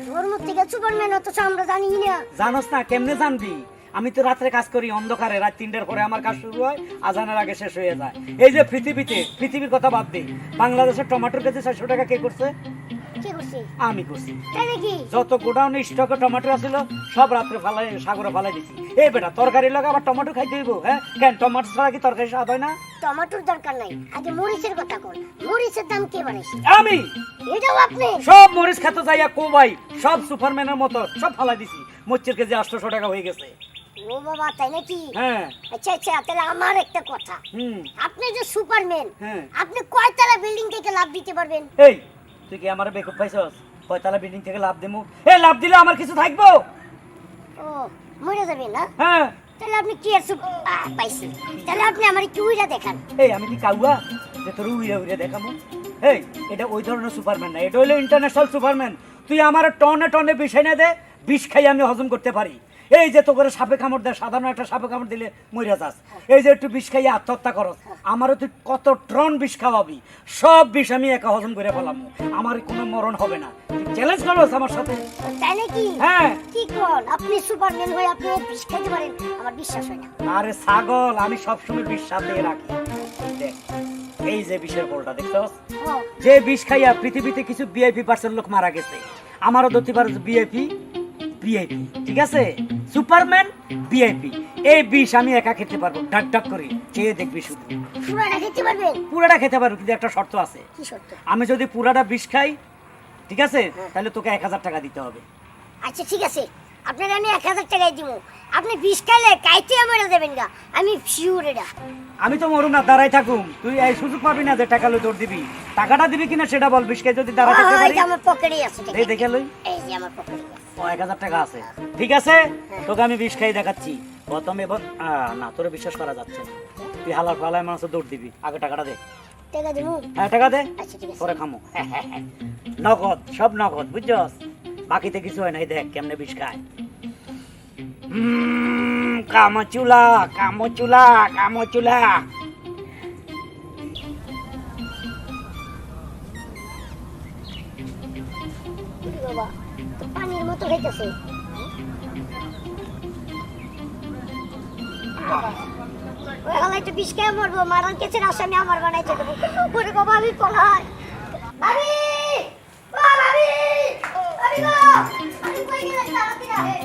জন্ম থেকে সুপারম্যান? অথচ আমরা জানি না। জানোস না? কেমনে জানবি? আমি তো রাত্রে কাজ করি অন্ধকারে, রাত 3টার পরে আমার কাজ শুরু হয়, আজানের আগে শেষ হয়ে যায়। এই যে পৃথিবীর কথা বাদ দে, বাংলাদেশের টমেটোর কেজি 600 টাকা কে করছে? কি করছি? আমি করছি। তাই নাকি? যত গোডাউনে স্টকে টমেটো ছিল সব রাত্রে ফালাই, সাগরে ফালাই দিছি। এই বেটা তরকারি লাগা আবার টমেটো খাইতে হইব? হ্যাঁ কেন, টমেটো ছাড়া কি তরকারি স্বাদ হয় না? টমেটোর দরকার নাই, আগে মরিচের কথা কোন। মরিচের দাম কে বাড়াইছে? আমি। এটাও আপনি? সব মরিচ খেতে যাইয়া কোবাই, সব সুপারম্যানের মতো সব ফালাই দিছি। মরিচের কেজি 800 টাকা হয়ে গেছে। ও বাবা, তাই নাকি? হ্যাঁ। আচ্ছা আচ্ছা, তাহলে আমার একটা কথা, হুম। আপনি যে সুপারম্যান, হ্যাঁ। আপনি কয়তলা বিল্ডিং থেকে লাফ দিতে পারবেন? এই তুই কি আমার বেকুব পাইছস? কয়তলা বিল্ডিং থেকে লাভ দেবো? এই লাভ দিলে আমার কিছু থাকবো? ও মরে যাবেন না? হ্যাঁ। তাহলে আপনি কি আর পাইছি? তাহলে আপনি আমার কি উইরা দেখান? এই আমি কি কাউয়া যে তোর উইরা উইরা দেখাবো? এই এটা ওই ধরনের সুপারম্যান না, এটা হলো ইন্টারন্যাশনাল সুপারম্যান। তুই আমার টনে টনে বিষ এনে দে, বিষ খাই আমি হজম করতে পারি। এই যে তো করে সাপে কামড় দেয়, সাধারণ একটা সাপে কামড় দিলে মরে যাস। এই যে একটু বিষ খাইয়ে আত্মহত্যা করস, আমারও তুই কত টন বিষ খাওয়াবি, সব বিষ আমি একা হজম করে ফেলাম, আমার কোনো মরণ হবে না। চ্যালেঞ্জ করস আমার সাথে? তাই নাকি? হ্যাঁ। কি কোন, আপনি সুপারম্যান হয়ে আপনি বিষ খাইতে পারেন? আমার বিশ্বাস হয় না। আরে ছাগল, আমি সবসময় বিষ সাথে রাখি। দেখ এই যে বিষের ফলটা দেখছস, ও, যে বিষ খাইয়া পৃথিবীতে কিছু ভিআইপি পার্সেন্ট লোক মারা গেছে, আমারও ধরতে পারে ভিআইপি, ঠিক আছে? সুপারম্যান ভিআইপি, এই বিষ আমি একা খেতে পারবো, ডাক ডাক করে চেয়ে দেখবি শুধু। পুরাটা খেতে পারবেন? পুরাটা খেতে পারবো, কিন্তু একটা শর্ত আছে। কি শর্ত? আমি যদি পুরাটা বিষ খাই, ঠিক আছে, তাহলে তোকে 1000 টাকা দিতে হবে। আচ্ছা ঠিক আছে, আপনার আমি 1000 টাকাই দিব। আপনি বিষ খাইলে কাইতে আমার দেবেন গা, আমি শিওর এটা। আমি তো মরুম না, দাঁড়াই থাকুম। তুই এই সুযোগ পাবি না যে টাকা লই তোর দিবি। টাকাটা দিবি কিনা সেটা বল। বিষ খাই যদি দাঁড়াই থাকতে এই পারি, যে আমার পকেটে আছে টাকা। এই দেখে লই। এই যে আমার পকেটে আছে। ও 1000 টাকা আছে, ঠিক আছে, তোকে আমি বিষ খাই দেখাচ্ছি। প্রথমে না, তোরে বিশ্বাস করা যাচ্ছে না। তুই হালার ফালায় মানুষের দৌড় দিবি, আগে টাকাটা দে। টাকা দিব? হ্যাঁ টাকা দে, আচ্ছা ঠিক আছে। পরে খামো। নগদ, সব নগদ, বুঝছস? বাকিতে কিছু হয় না। এই দেখ কেমনে বিষ খায়। কামচুলা কামচুলা কামচুলা। বাবা তো পানির মতো হইতেছে। ওই হালাই তো বিষ খেয়ে মরবো, মারান কেছে আসামি আমার বানাইতে দেবো। ওরে বাবা, আমি পলাই। ভাবি, ও ভাবি, ভাবি গো, আমি কই গেলাম? তাড়াতাড়ি আহে।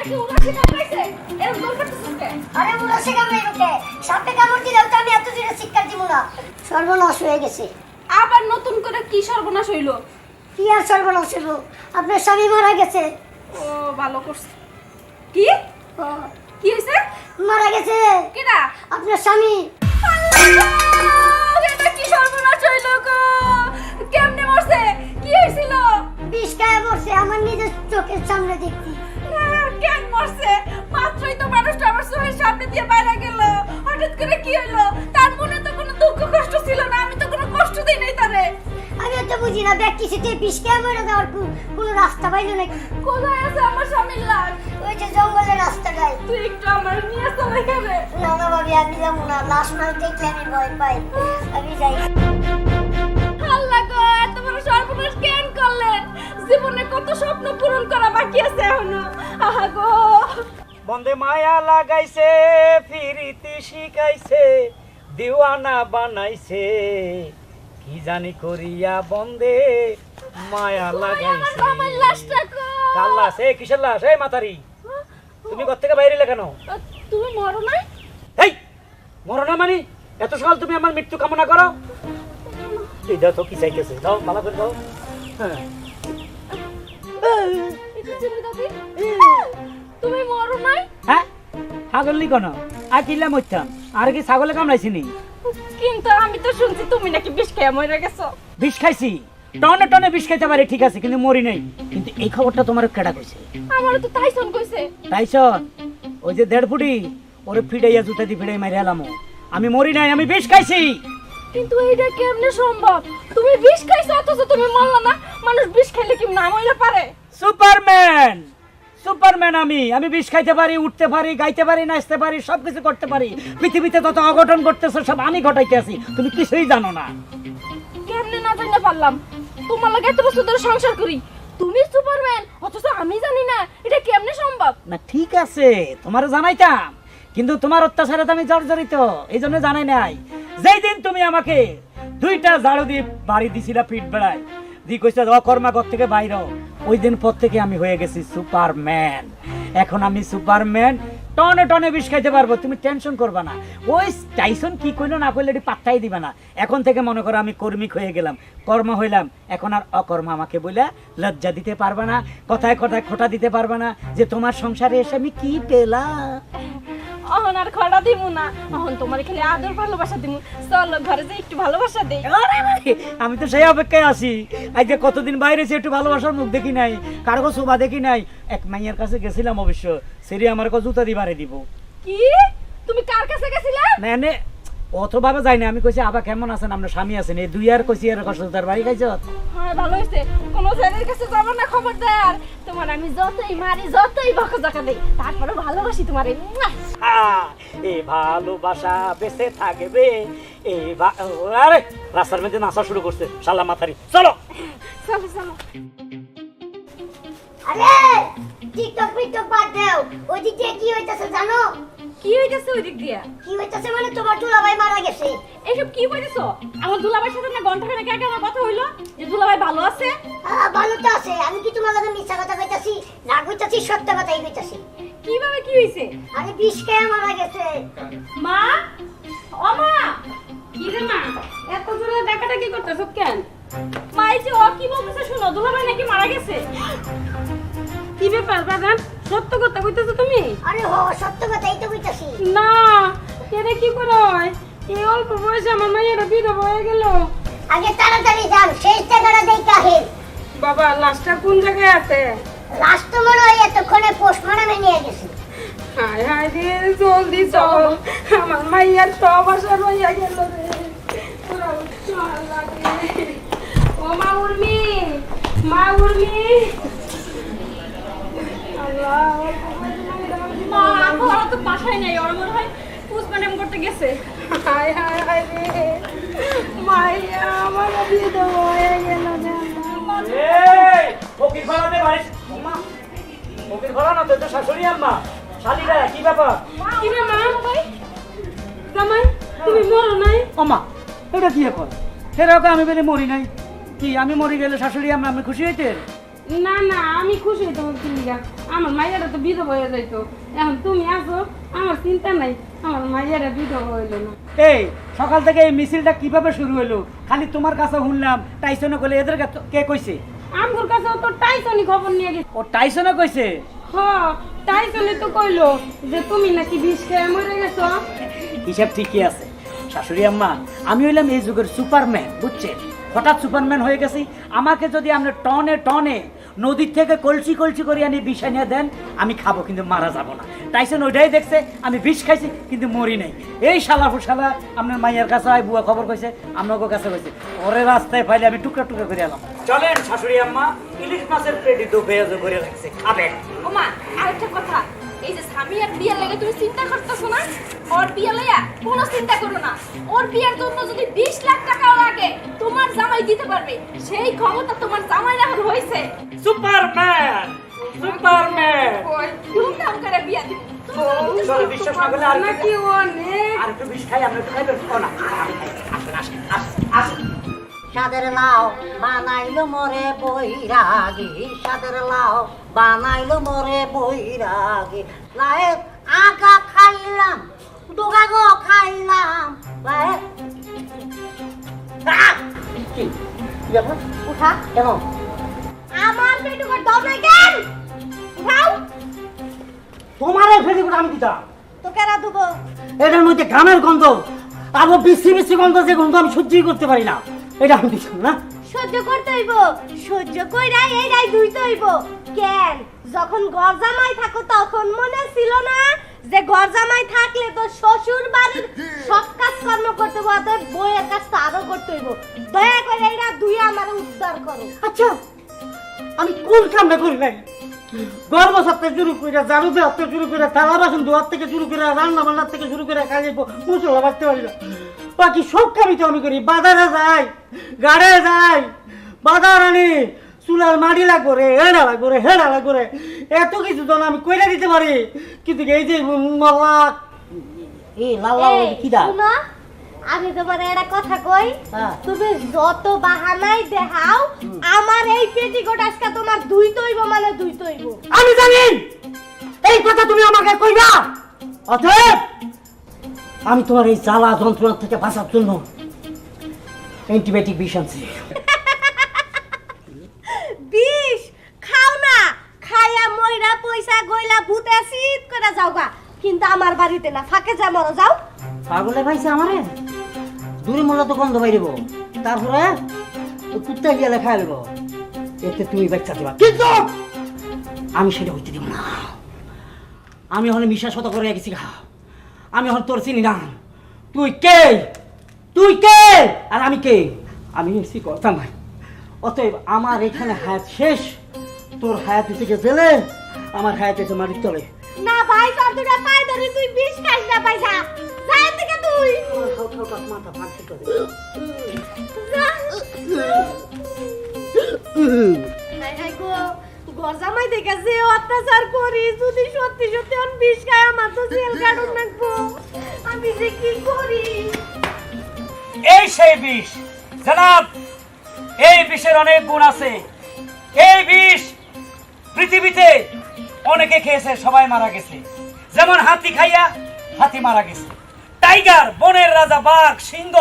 কি উড়াছি না পাইছে? এরকম দৌড় করতেছিস কে? আরে উড়াছে কামড়াই ওকে, সাপে কামড় দিলেও তো আমি এত জোরে চিৎকার দিব না। সর্বনাশ হয়ে গেছে। আবার নতুন করে কি সর্বনাশ হইল? কি আর সর্বনাশ হলো? আপনার স্বামী মারা গেছে। ও ভালো করছে। কি ও, কি হইছে? মারা গেছে কেডা? আপনার স্বামী। এটা কি সর্বনাশ হইল গো? কেমনে মরছে? কি হইছিল? বিষ খায় মরছে, আমার নিজের চোখের সামনে দেখছি। কেন মরছে? মাত্রই তো মানুষটা আমার চোখের সামনে দিয়ে বাইরে গেল, হঠাৎ করে কি হইলো? তার মনে তো কোনো দুঃখ কষ্ট ছিল না, আমি তো কোনো কষ্ট দিই নাই তারে। আমি তো বুঝি না ব্যক্তি সিটে বিষ খেয়ে মরে যাওয়ার কোনো রাস্তা পাইলো নাকি। কোথায় আছে আমার স্বামীর লাশ? ওই যে জঙ্গলের রাস্তাটায়। তুই একটু আমার নিয়ে চল এখানে। না না ভাবি, আমি যাবো না, লাশ মাছ দেখলে আমি ভয় পাই, আমি যাই। আল্লাহ গো, এত বড় সর্বনাশ কেন করলেন? জীবনে কত স্বপ্ন পূরণ করা বাকি আছে এখনো। আহা গো, বন্দে মায়া লাগাইছে, ফিরিতে শিখাইছে, দিওয়ানা বানাইছে, কি জানি করিয়া বন্দে মায়া আমার লাগাইছে। আমার লাশটা কো। কার লাশ? এই কিসের লাশ? এই মাতারি, তুমি ঘর থেকে বাইরে এলে কেন? তুমি মরো নাই? এই মরো না মানে? এত সকাল তুমি আমার মৃত্যু কামনা করো? এই দাও তো কি চাইতেছে, দাও ভালো করে দাও। হ্যাঁ একটু ছেড়ে দাও দি। তুমি মরো নাই? হ্যাঁ ছাগল নি কেন? আর কিনলাম হইতাম, আর কি ছাগলে কামড়াইছি নি? কিন্তু আমি তো শুনছি তুমি নাকি বিষ খেয়ে মরে গেছো। বিষ খাইছি, টনে টনে বিষ খাইতে পারি, ঠিক আছে, কিন্তু মরি নাই। কিন্তু এই খবরটা তোমার কেডা কইছে? আমারও তো তাইসন কইছে। তাইছন ওই যে 1.5 ফুটি ওরে ফিডাইয়া জুতা দি ফিডাই মারি হেলাম। আমি মরি নাই, আমি বিষ খাইছি। কিন্তু এইটা কেমনে সম্ভব? তুমি বিষ খাইছো অথচ তুমি মরলা না? মানুষ বিষ খেলে কি না মরে পারে? সুপারম্যান, সুপারম্যান আমি বিষ খাইতে পারি, উঠতে পারি, গাইতে পারি, নাচতে পারি, সবকিছু করতে পারি। পৃথিবীতে তত অঘটন করতেছে সব আমি ঘটাইতে আছি, তুমি কিছুই জানো না। কেমনে না জানতে পারলাম? তোমার লাগে এত বছর ধরে সংসার করি, তুমি সুপারম্যান অথচ আমি জানি না, এটা কেমনে সম্ভব? না ঠিক আছে, তোমারও জানাইতাম, কিন্তু তোমার অত্যাচারে তো আমি জর্জরিত, এই জন্য জানাই নাই। যেই দিন তুমি আমাকে 2টা ঝাড়ু দিয়ে বাড়ি দিছিলা পিঠ বেড়ায়, দি কইছে অকর্মাগর থেকে বাইরে, ওই দিন পর থেকে আমি হয়ে গেছি সুপারম্যান। এখন আমি সুপারম্যান, টনে টনে বিষ খাইতে পারবো, তুমি টেনশন করবা না। ওই টাইসন কি কইলো না কইলো এটি পাত্তাই দিবা না। এখন থেকে মনে করো আমি কর্মিক হয়ে গেলাম, কর্ম হইলাম, এখন আর অকর্ম আমাকে বলে লজ্জা দিতে পারবা না, কথায় কথায় খোটা দিতে পারবা না যে তোমার সংসারে এসে আমি কি পেলাম। অহন আর খড়া দিমু না, অহন তোমার খালি আদর ভালোবাসা দিমু। চলো ঘরে যে একটু ভালোবাসা দেই। আরে আরে, আমি তো সেই অপেক্ষায় আছি। আজ যে কতদিন বাইরে এসে একটু ভালোবাসার মুখ দেখি নাই, কারো শোভা দেখি নাই। এক মাইয়ার কাছে গেছিলাম অবশ্য, সেরি আমার কাছে জুতা দিবারে দিব। কি? তুমি কার কাছে গেছিলা? না নে অতভাবে যাই না, আমি কইছি আবা কেমন আছেন, আপনার স্বামী আছেন, এই 2 আর কইছি আর কষ্ট তার বাড়ি খাইছ। হ্যাঁ ভালো হইছে, কোন ছেলের কাছে যাব না খবরদার। তোমার আমি যতই মারি যতই বকাঝকা দেই, তারপরে ভালোবাসি তোমারে। এই ভালোবাসা বেঁচে থাকবে। আরে রাস্তার মধ্যে নাচা শুরু করছে শালা মাথারি, চলো চলো চলো। আরে টিকটক পিকটক বাদ দাও, ওই দিক দিয়ে কি হইতাছে জানো? কি হইতাছে ওই দিক দিয়া? কি হইতাছে মানে তোমার দুলাভাই মারা গেছে। এসব কি কইতেছো? আমার দুলাভাইয়ের সাথে না ঘন্টা খানেক আগে আমার কথা হইলো যে দুলাভাই ভালো আছে। ভালো তো আছে, আমি কি তোমার লগে মিথ্যা কথা কইতাছি? না কইতাছি, সত্য কথাই কইতাছি। কিভাবে কি হইছে? আরে বিষ খেয়ে মারা গেছে। মা, ও মা, কি রে মা, এত জোরে ডাকাটা কি করতেছ কেন? মা এই যে ও কি বলতেছে শুনো, দুলাভাই নাকি মারা গেছে। কি ব্যাপার বাগান, সত্য কথা কইতেছো তুমি? আরে হো, সত্য কথাই তো কইতাছি। না, এটা কি করে হয়? এই অল্প বয়সে আমার মায়ের বিধবা হয়ে গেল। আগে তাড়াতাড়ি যান, শেষ জায়গাটা দেখা হেন। বাবা লাশটা কোন জায়গায় আছে? লাশ তো মনে হয় এতক্ষণে পোস্টমর্টমে নিয়ে গেছে। হায় হায় রে, জলদি চল, আমার মাইয়ার সব আশা রইয়া গেল রে। ওরা চল লাগে। ও মা উর্মি, মা উর্মি। আল্লাহ, মা ওরা তো বাসায় নাই, ওরা মনে হয় পোস্টমর্টম করতে গেছে। হায় হায় হায় রে, মাইয়া আমার বিধবা হয়ে গেল রে। এই ফকির ঘরানে বাড়ি, ওমা ফকির ঘরানা তো তো শাশুড়ি আম্মা, শালিরা কি ব্যাপার? কি রে মা? জামাই তুমি মরো নাই? ওমা এটা কি এখন? সেরকম আমি বেলে মরি নাই, কি আমি মরি গেলে শাশুড়ি আম্মা আমি খুশি হইতে? না না আমি খুশি হইতাম চিন্তা, আমার মাইয়ারা তো বিধবা হয়ে যাইতো, এখন তুমি আসো আমার চিন্তা নাই, আমার মাইয়ারা বিধবা হইলো না। এই সকাল থেকে এই মিছিলটা কিভাবে শুরু হলো? খালি তোমার কাছে শুনলাম, টাইসনে কইলে, এদের কে কইছে? আমগুর কাছে তো টাইসনই খবর নিয়ে গেছে। ও টাইসনে কইছে? হ টাইসনে তো কইলো যে তুমি নাকি বিষ খেয়ে মরে গেছো। হিসাব ঠিকই আছে শাশুড়ি আম্মা, আমি হইলাম এই যুগের সুপারম্যান, বুঝছেন? হঠাৎ সুপারম্যান হয়ে গেছি। আমাকে যদি আমরা টনে টনে নদীর থেকে কলসি কলসি করে আনি বিষ এনে দেন, আমি খাবো কিন্তু মারা যাব না। টাইসন ওইটাই দেখছে আমি বিষ খাইছি কিন্তু মরি নাই। এই শালা ফুসালা আপনার মাইয়ার কাছে হয়, বুয়া খবর কইছে, আপনাকে কাছে কইছে, ওরে রাস্তায় পাইলে আমি টুকরা টুকরা করে এলাম। চলেন শাশুড়ি আম্মা, ইলিশ মাছের প্লেটে তো পেঁয়াজ করে রাখছে, খাবেন। ওমা আরেকটা কথা, এই যে স্বামী আর বিয়ের লাগে তুমি চিন্তা করতেছো না, ওর বিয়ে লইয়া কোনো চিন্তা করো না। ওর বিয়ের জন্য যদি 20 লাখ টাকা লাগে তোমার জামাই দিতে পারবে, সেই ক্ষমতা তোমার জামাই এখন হইছে। Superman, Superman. ওই ধুমধাম করে বিয়া দিব। চলো, বিশ্বাস না করলে আর নাকি অনেক আর একটু বিষ খাই, আপনি একটু খাইবেন? ও না, আমি খাই। আসেন আসেন আসেন আসেন। সাদের লাউ বানাইলো মরে বৈরাগী, সাদের লাউ বানাইলো মরে বৈরাগী, লায়ের আগা খাইলাম ডোগা গো খাইলাম লায়ের। কি ব্যাপার? উঠা কেন? আমার পেটুকে দাও না কেন? উঠাও তোমার এই ফেরিগুলো আমি দিতাম। তো কেরা দেবো? এটার মধ্যে ঘামের গন্ধ, আরো বিশ্রী বিশ্রী গন্ধ, যে গন্ধ আমি সহ্যই করতে পারি না, এটা আমি দিচ্ছি না। সহ্য করতে হইব, সহ্য কইরা এই রাই দুইতে হইব। কেন যখন গরজামাই থাকো তখন মনে ছিল না যে গরজামাই থাকলে তো শ্বশুর বাড়ির সব কাজ কর্ম করতে হবে, অতএব বইয়ের কাজ তো আরো করতে হইব। দয়া করে এইরা দুই আমার উদ্ধার করো। আচ্ছা, আমি কোন কামটা করি নাই? গর্ব সাথে শুরু করে, ঝাড়ু দেওয়ার থেকে শুরু করে, থালা বাসন ধোয়ার থেকে শুরু করে, রান্না বান্নার থেকে শুরু করে, কাজে মশলা বাড়তে পারি না। বাকি সব কামই তো আমি করি। বাজারে যাই, গাড়ে যাই, বাজার আনি, চুলার মাটি লাগবো রে, হেডা লাগবো রে, হেডা লাগবো রে, এত কিছু তো আমি কইরা দিতে পারি। কিন্তু এই যে মাল্লা এই লাল্লা কি দা, শুনো, আমি তোমার একটা কথা কই, হ্যাঁ। তুমি যত বাহানাই দেখাও, আমার এই পেটিকোট আজকে তোমার দুই তৈব মানে দুই তৈব। আমি জানি এই কথা তুমি আমাকে কইবা। অতএব আমি তোমার এই জ্বালা যন্ত্রণা থেকে বাঁচার জন্য অ্যান্টিবায়োটিক বিষ আনছি। বিষ খাও না, খাইয়া মইরা পয়সা গইলা ভূতে শীত করে যাওগা, কিন্তু আমার বাড়িতে না, ফাঁকে যা মরো যাও। পাগলে ভাইছে আমারে, দূরে মূল্য তো গন্ধ বাইরেব, তারপরে ও কুত্তা গিয়ে লেখা দেব, এতে তুমি বাচ্চা দেবা, কিন্তু আমি সেটা হইতে দেব না। আমি হলে মিশা শত করে গেছি গা, আমি হল তোর চিনি না। তুই কে? তুই কে আর আমি কে? আমি এসি কথা নাই। অতএব আমার এখানে হায়াত শেষ, তোর হায়াত থেকে জেলে, আমার হায়াত এসে মাটির তলে। না ভাই, তোর দুটা পায়ে ধরে তুই বিষ খাইস না, পয়সা যা থেকে তুই মাথা ফাঁকি করে যা। হাই হাই গো, গরজামাই দেখে যে অত্যাচার করি, যদি সত্যি সত্যি অন বিষ খায় আমার তো জেল কাটুন লাগবো। আমি যে কি করি? এই সেই বিষ জনাব, এই বিষের অনেক গুণ আছে। এই বিষ পৃথিবীতে অনেকে খেয়েছে, সবাই মারা গেছে। যেমন হাতি খাইয়া হাতি মারা গেছে, টাইগার, বনের রাজা, বাঘ, সিংহ,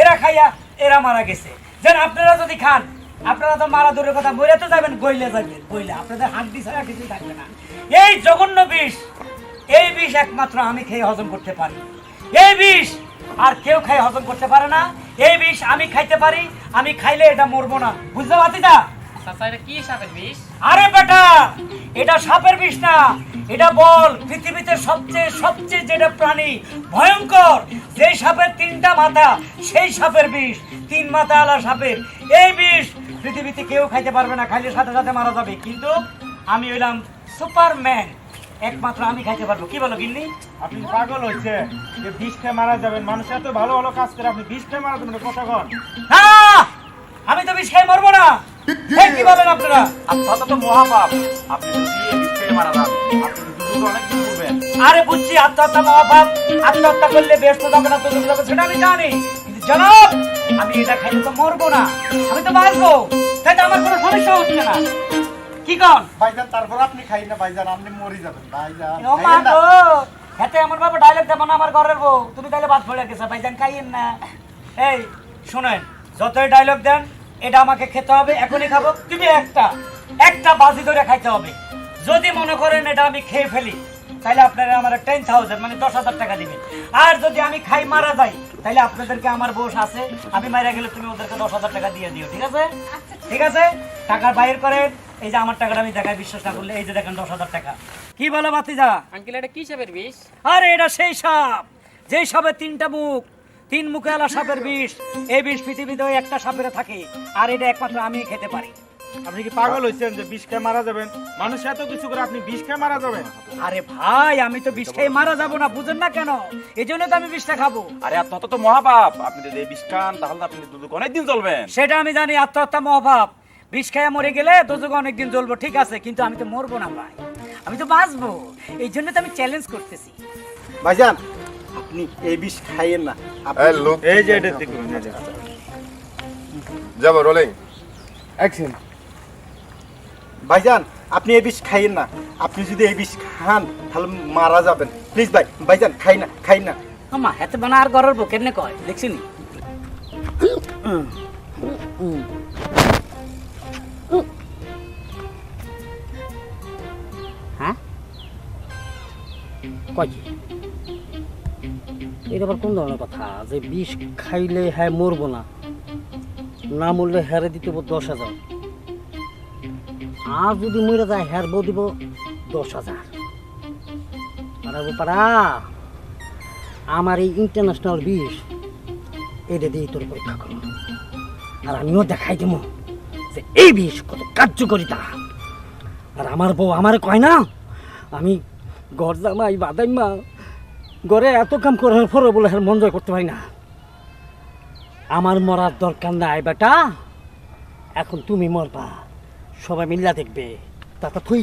এরা খাইয়া এরা মারা গেছে। যেন আপনারা যদি খান, আপনারা তো মারা দূরের কথা, মরে তো যাবেন, গইলে যাবেন, গইলে আপনাদের হাড্ডি ছাড়া কিছু থাকবে না। এই জঘন্য বিষ, এই বিষ একমাত্র আমি খেয়ে হজম করতে পারি। এই বিষ আর কেউ খাই হজম করতে পারে না। এই বিষ আমি খাইতে পারি, আমি খাইলে এটা মরবো না, বুঝতে পারছি না? কি সাপের বিষ? আরে বেটা, এটা সাপের বিষ না, এটা বল পৃথিবীতে সবচেয়ে সবচেয়ে যেটা প্রাণী ভয়ঙ্কর, যেই সাপের 3টা মাথা, সেই সাপের বিষ, 3 মাথা আলা সাপের। এই বিষ পৃথিবীতে কেউ খাইতে পারবে না, খাইলে সাথে সাথে মারা যাবে। কিন্তু আমি হইলাম সুপারম্যান, একমাত্র আমি খাইতে পারবো। কি বলো গিন্নি? আপনি পাগল হয়েছে যে বিষ খেয়ে মারা যাবেন? মানুষ এত ভালো ভালো কাজ করে, আপনি বিষ খেয়ে মারা যাবেন? কথা কন না, আমি তো বিষ খেয়ে মরবো না। কি বলেন আপনারা? আত্মহত্যা তো মহাপাপ। আপনি যদি এই বিষ খেয়ে মারা যান, আপনি দুটো অনেক দিন করবেন। আরে বুঝছি আত্মহত্যা মহাপাপ, আত্মহত্যা করলে ব্যস্ত যাবে না, তো যাবে, সেটা আমি জানি। কিন্তু জনাব, আমি এটা খাইলে তো মরবো না, আমি তো বাঁচবো, তাই তো আমার কোনো সমস্যা হচ্ছে না। কি কন ভাইজান? তারপর আপনি খাই না ভাইজান, আপনি মরে যাবেন ভাইজান। ও মা গো, হাতে আমার বাবা ডায়লগ দেবো না আমার ঘরের বউ, তুমি তাহলে বাদ পড়ে গেছো, ভাইজান খাইয়েন না। এই শুনেন, যতই ডায়লগ দেন, এটা আমাকে খেতে হবে, এখনই খাবো। তুমি একটা বাজি ধরে খাইতে হবে। যদি মনে করেন এটা আমি খেয়ে ফেলি, তাহলে আপনারা আমার 10,000 মানে 10,000 টাকা দিবেন। আর যদি আমি খাই মারা যাই, তাহলে আপনাদেরকে আমার বস আছে, আমি মারা গেলে তুমি ওদেরকে 10,000 টাকা দিয়ে দিও, ঠিক আছে? ঠিক আছে, টাকা বাইর করেন, এই যে আমার টাকাটা আমি দেখাই, বিশ্বাস না করলে এই যে দেখেন 10,000 টাকা। কি বলো ভাতিজা? আঙ্কেল এটা কি সাপের বিষ? আরে এটা সেই সাপ, যেই সাপের 3টা মুখ, 3 মুখে আলা সাপের বিষ। এই বিষ পৃথিবীতে ওই একটা সাপের থাকে, আর এটা একমাত্র আমি খেতে পারি। আপনি কি পাগল হয়েছেন যে বিষ খেয়ে মারা যাবেন? মানুষ এত কিছু করে, আপনি বিষ খেয়ে মারা যাবেন? আরে ভাই, আমি তো বিষ খেয়ে মারা যাবো না, বুঝেন না কেন? এই জন্য তো আমি বিষটা খাবো। আরে আত্মহত্যা তো মহাপাপ, আপনি যদি এই বিষ খান তাহলে আপনি দুদক অনেকদিন চলবেন। সেটা আমি জানি, আত্মহত্যা মহাপাপ। বিষ খেয়ে মরে গেলে দোজকে অনেকদিন জ্বলবো, ঠিক আছে, কিন্তু আমি তো মরবো না ভাই, আমি তো বাঁচবো। এই জন্য তো আমি চ্যালেঞ্জ করতেছি। ভাইজান আপনি এই বিষ খাইয়েন না। এই যে এটা দেখুন, যাবো রোলিং অ্যাকশন। ভাইজান আপনি এই বিষ খাইয়েন না, আপনি যদি এই বিষ খান তাহলে মারা যাবেন। প্লিজ ভাই, ভাইজান খাই না। আমা হাতে বানা আর গরর বো কেনে কয় দেখছিনি? হ্যাঁ কয় কি? এটা আবার কোন ধরনের কথা যে বিষ খাইলে হ্যাঁ মরবো না, না মরলে হ্যারে দিতে 10,000, আর যদি মরে যায় হ্যার বউ দিব 10,000। আর পারা আমার এই ইন্টারন্যাশনাল বিষ এটা দিয়ে তোর পরীক্ষা করো, আর আমিও দেখাই দেবো যে এই বিষ কত কার্যকরিতা। আর আমার বউ আমার কয় না আমি ঘর জামাই বাদাইমা, ঘরে এত কাম করার পরে বলে মন জয় করতে পারি না। আমার মরার দরকার নাই বেটা, এখন তুমি মরবা, সবাই মিল্লা দেখবে। তাতা থই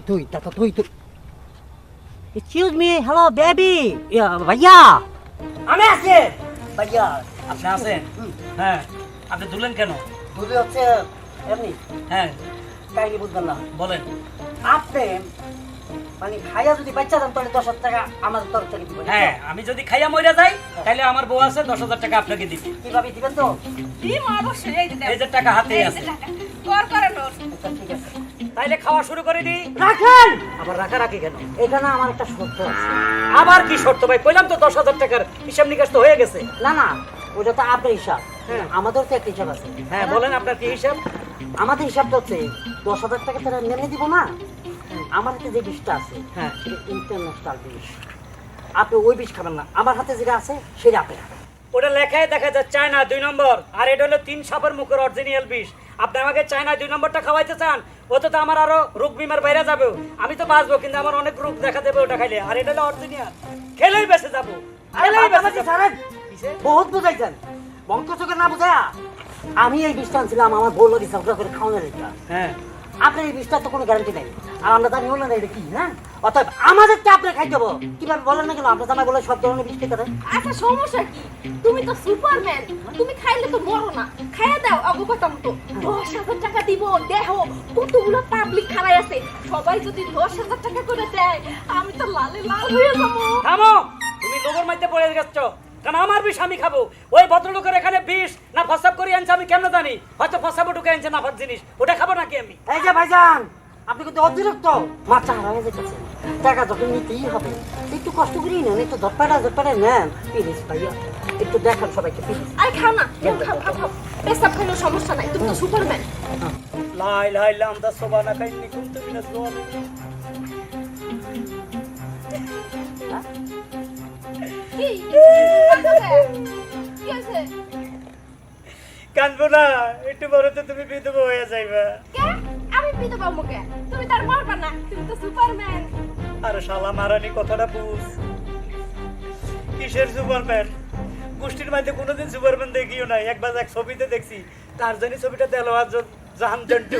এক্সকিউজ মি, হ্যালো বেবি, ভাইয়া আমি আছি। ভাইয়া আপনি আছেন? হ্যাঁ, আপনি দুলেন কেন? দুধে হচ্ছে এমনি হ্যাঁ, কাহিনী বুঝবেন না। বলেন। আপনি মানে খাইয়া যদি বাচ্চা দেন তাহলে 10,000 টাকা আমাদের তরফ থেকে দিবেন। হ্যাঁ, আমি যদি খাইয়া মরে যাই তাহলে আমার বউ আছে, 10,000 টাকা আপনাকে দিবে। কিভাবে দিবেন তো? ডিম অবশ্যই এই যে দেখ। এই যে টাকা হাতে আছে। কর করে নোট। আচ্ছা, ঠিক আছে, তাইলে খাওয়া শুরু করে দিই। রাখেন। আবার রাখি কেন? এখানে আমার একটা শর্ত আছে। আবার কি শর্ত ভাই? কইলাম তো 10,000 টাকার হিসাব নিকাশ তো হয়ে গেছে। না না, ওটা তো আপনার হিসাব, হ্যাঁ। আমাদের তো একটা হিসাব আছে। হ্যাঁ বলেন, আপনার কি হিসাব? আমাদের হিসাবটা হচ্ছে 10,000 টাকা তারা নেমে দিব না, আমার হাতে যে বিষটা আছে হ্যাঁ, সেটা ইন্টারন্যাশনাল বিষ। আপনি ওই বিষ খাবেন না, আমার হাতে যেটা আছে সেটা আপনি খাবেন। ওটা লেখায় দেখা যায় চায়না 2 নম্বর, আর এটা হলো 3 সাপের মুখের অরিজিনাল বিষ। আপনি আমাকে চায়না 2 নম্বরটা খাওয়াইতে চান? ওতে তো আমার আরো রোগ বিমার বাইরে যাবে, আমি তো বাঁচবো কিন্তু আমার অনেক রোগ দেখা দেবে ওটা খাইলে। আর এটা হলো অরিজিনাল, খেলেই বেঁচে যাবো। বহুত বুঝাইছেন, বঙ্ক চোখে না বুঝায়া আমি এই বিষটা আনছিলাম আমার বউ লোক হিসাব করে খাওয়ানোর এটা। হ্যাঁ, আপনার এই বিষটার তো কোনো গ্যারান্টি নেই, আর আমরা জানি হলো না এটা কি। হ্যাঁ, অতএব আমাদেরটা আপনি খাই দেবো। কিভাবে বলেন না কেন? আপনার জামাই বলে সব ধরনের বিষ খেতে দেয়। আচ্ছা সমস্যা কি? তুমি তো সুপারম্যান, তুমি খাইলে তো মরো না। খাইয়া দাও অগপতাম তো। 10,000 টাকা দিব, দেহ কতগুলো পাবলিক খারাই আছে, সবাই যদি 10,000 টাকা করে দেয় আমি তো লালে লাল হয়ে যাবো। থামো, তুমি লোকের মধ্যে পড়ে গেছো। কারণ আমার বিষ আমি খাবো। ওই ভদ্রলোকের এখানে বিষ না ফসাব করে আনছে আমি কেমন জানি? হয়তো ফসাবো ঢুকে আনছে নাফার জিনিস, ওটা খাবো নাকি আমি? এই যে ভাইজান, আপনি কিন্তু অতিরিক্ত মাথা হারাই যেতেছে। টাকা যখন নিতেই হবে একটু কষ্ট করেই নেন, একটু ঝটপাটা নেন প্লিজ ভাইয়া, একটু দেখান সবাইকে প্লিজ। আরে খাও না, খাও। পেশাব খাইলে সমস্যা নাই, তুমি তো সুপারম্যান। লা ইলাহা ইল্লা আনতা সুবহানাকা ইন্নী কুনতু মিনাজ জালিমিন। কি আছে? কানবো না, একটু বড় তো তুমি বিধবা হয়ে যাইবা। কে? আমি বিধবা মুখে, তুমি তার মরবা না, তুমি তো সুপারম্যান। আরে শালা মারানি কথাটা বুঝ। কিসের সুপারম্যান? গোষ্ঠীর মধ্যে কোনোদিন সুপারম্যান দেখিও নাই। একবার এক ছবিতে দেখছি, তার জানি ছবিটা দেলোয়ার জাহান জন্টু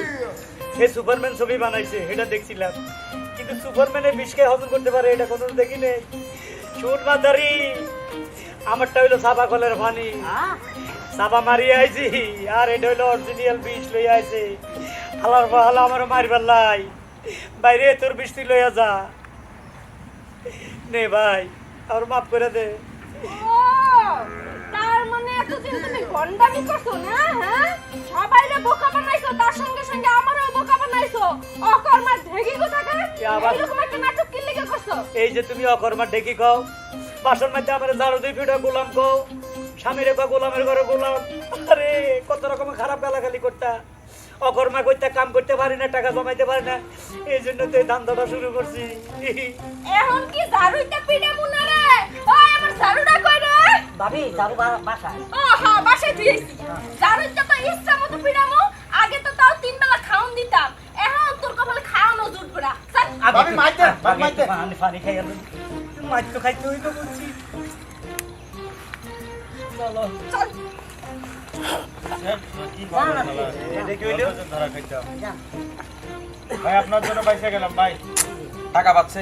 সে সুপারম্যান ছবি বানাইছে, এটা দেখছিলাম। কিন্তু সুপারম্যানের বিষকে হজম করতে পারে এটা কোনো দেখি নেই। শুন মাদারি, আমারটা হইলো সাবা কলের পানি, সাবা মারি আইছি, আর এটা হইলো অরিজিনাল বিষ লই আইছে। হালার হালা আমার মারিবার লাই, বাইরে তোর বিষ তুই লইয়া যা। নে ভাই, আর মাফ করে দে। তার মানে এতদিন তুমি গন্ডামি করছো না? হ্যাঁ, সবাইরে বোকা বানাইছো, তার সঙ্গে সঙ্গে আমারও বোকা বানাইছো। অকর্মার ঢেকি কোথাকার এরকম একটা নাটক কি লিখে করছো? এই যে তুমি অকর্মার ঢেকি খাও, বাসন মধ্যে আমার ঝাড়ু দুই ফিটা গোলাম কও, স্বামীরে কও গোলামের ঘরে গোলাম। আরে কত রকমের খারাপ গালাগালি করতা। অকর্মা করতে কাম করতে পারি না, টাকা জমাইতে পারি না, এই জন্য তো এই ধান্দাটা শুরু করছি। এখন কি ঝাড়ুইতে পিড়ে মুনা রে? ওই আমার ঝাড়ুটা কই রে? ভাবি দারু বাসায়। ও হ্যাঁ বাসায় দিয়েছি। ঝাড়ুইতে তো ইচ্ছা মতো পিড়ামু, আগে তো তাও 3 বেলা খাওন দিতাম, এখন তোর কপালে খাওয়ানো জুটবে না। চল। ভাবি মাইতে মাইতে পানি খাই গেল, মাছ তো খাইতে হইব বলছি। চলো চল। কি বলেন ধরা খাইতাম ভাই, আপনার জন্য পয়সা গেলাম ভাই। টাকা পাচ্ছে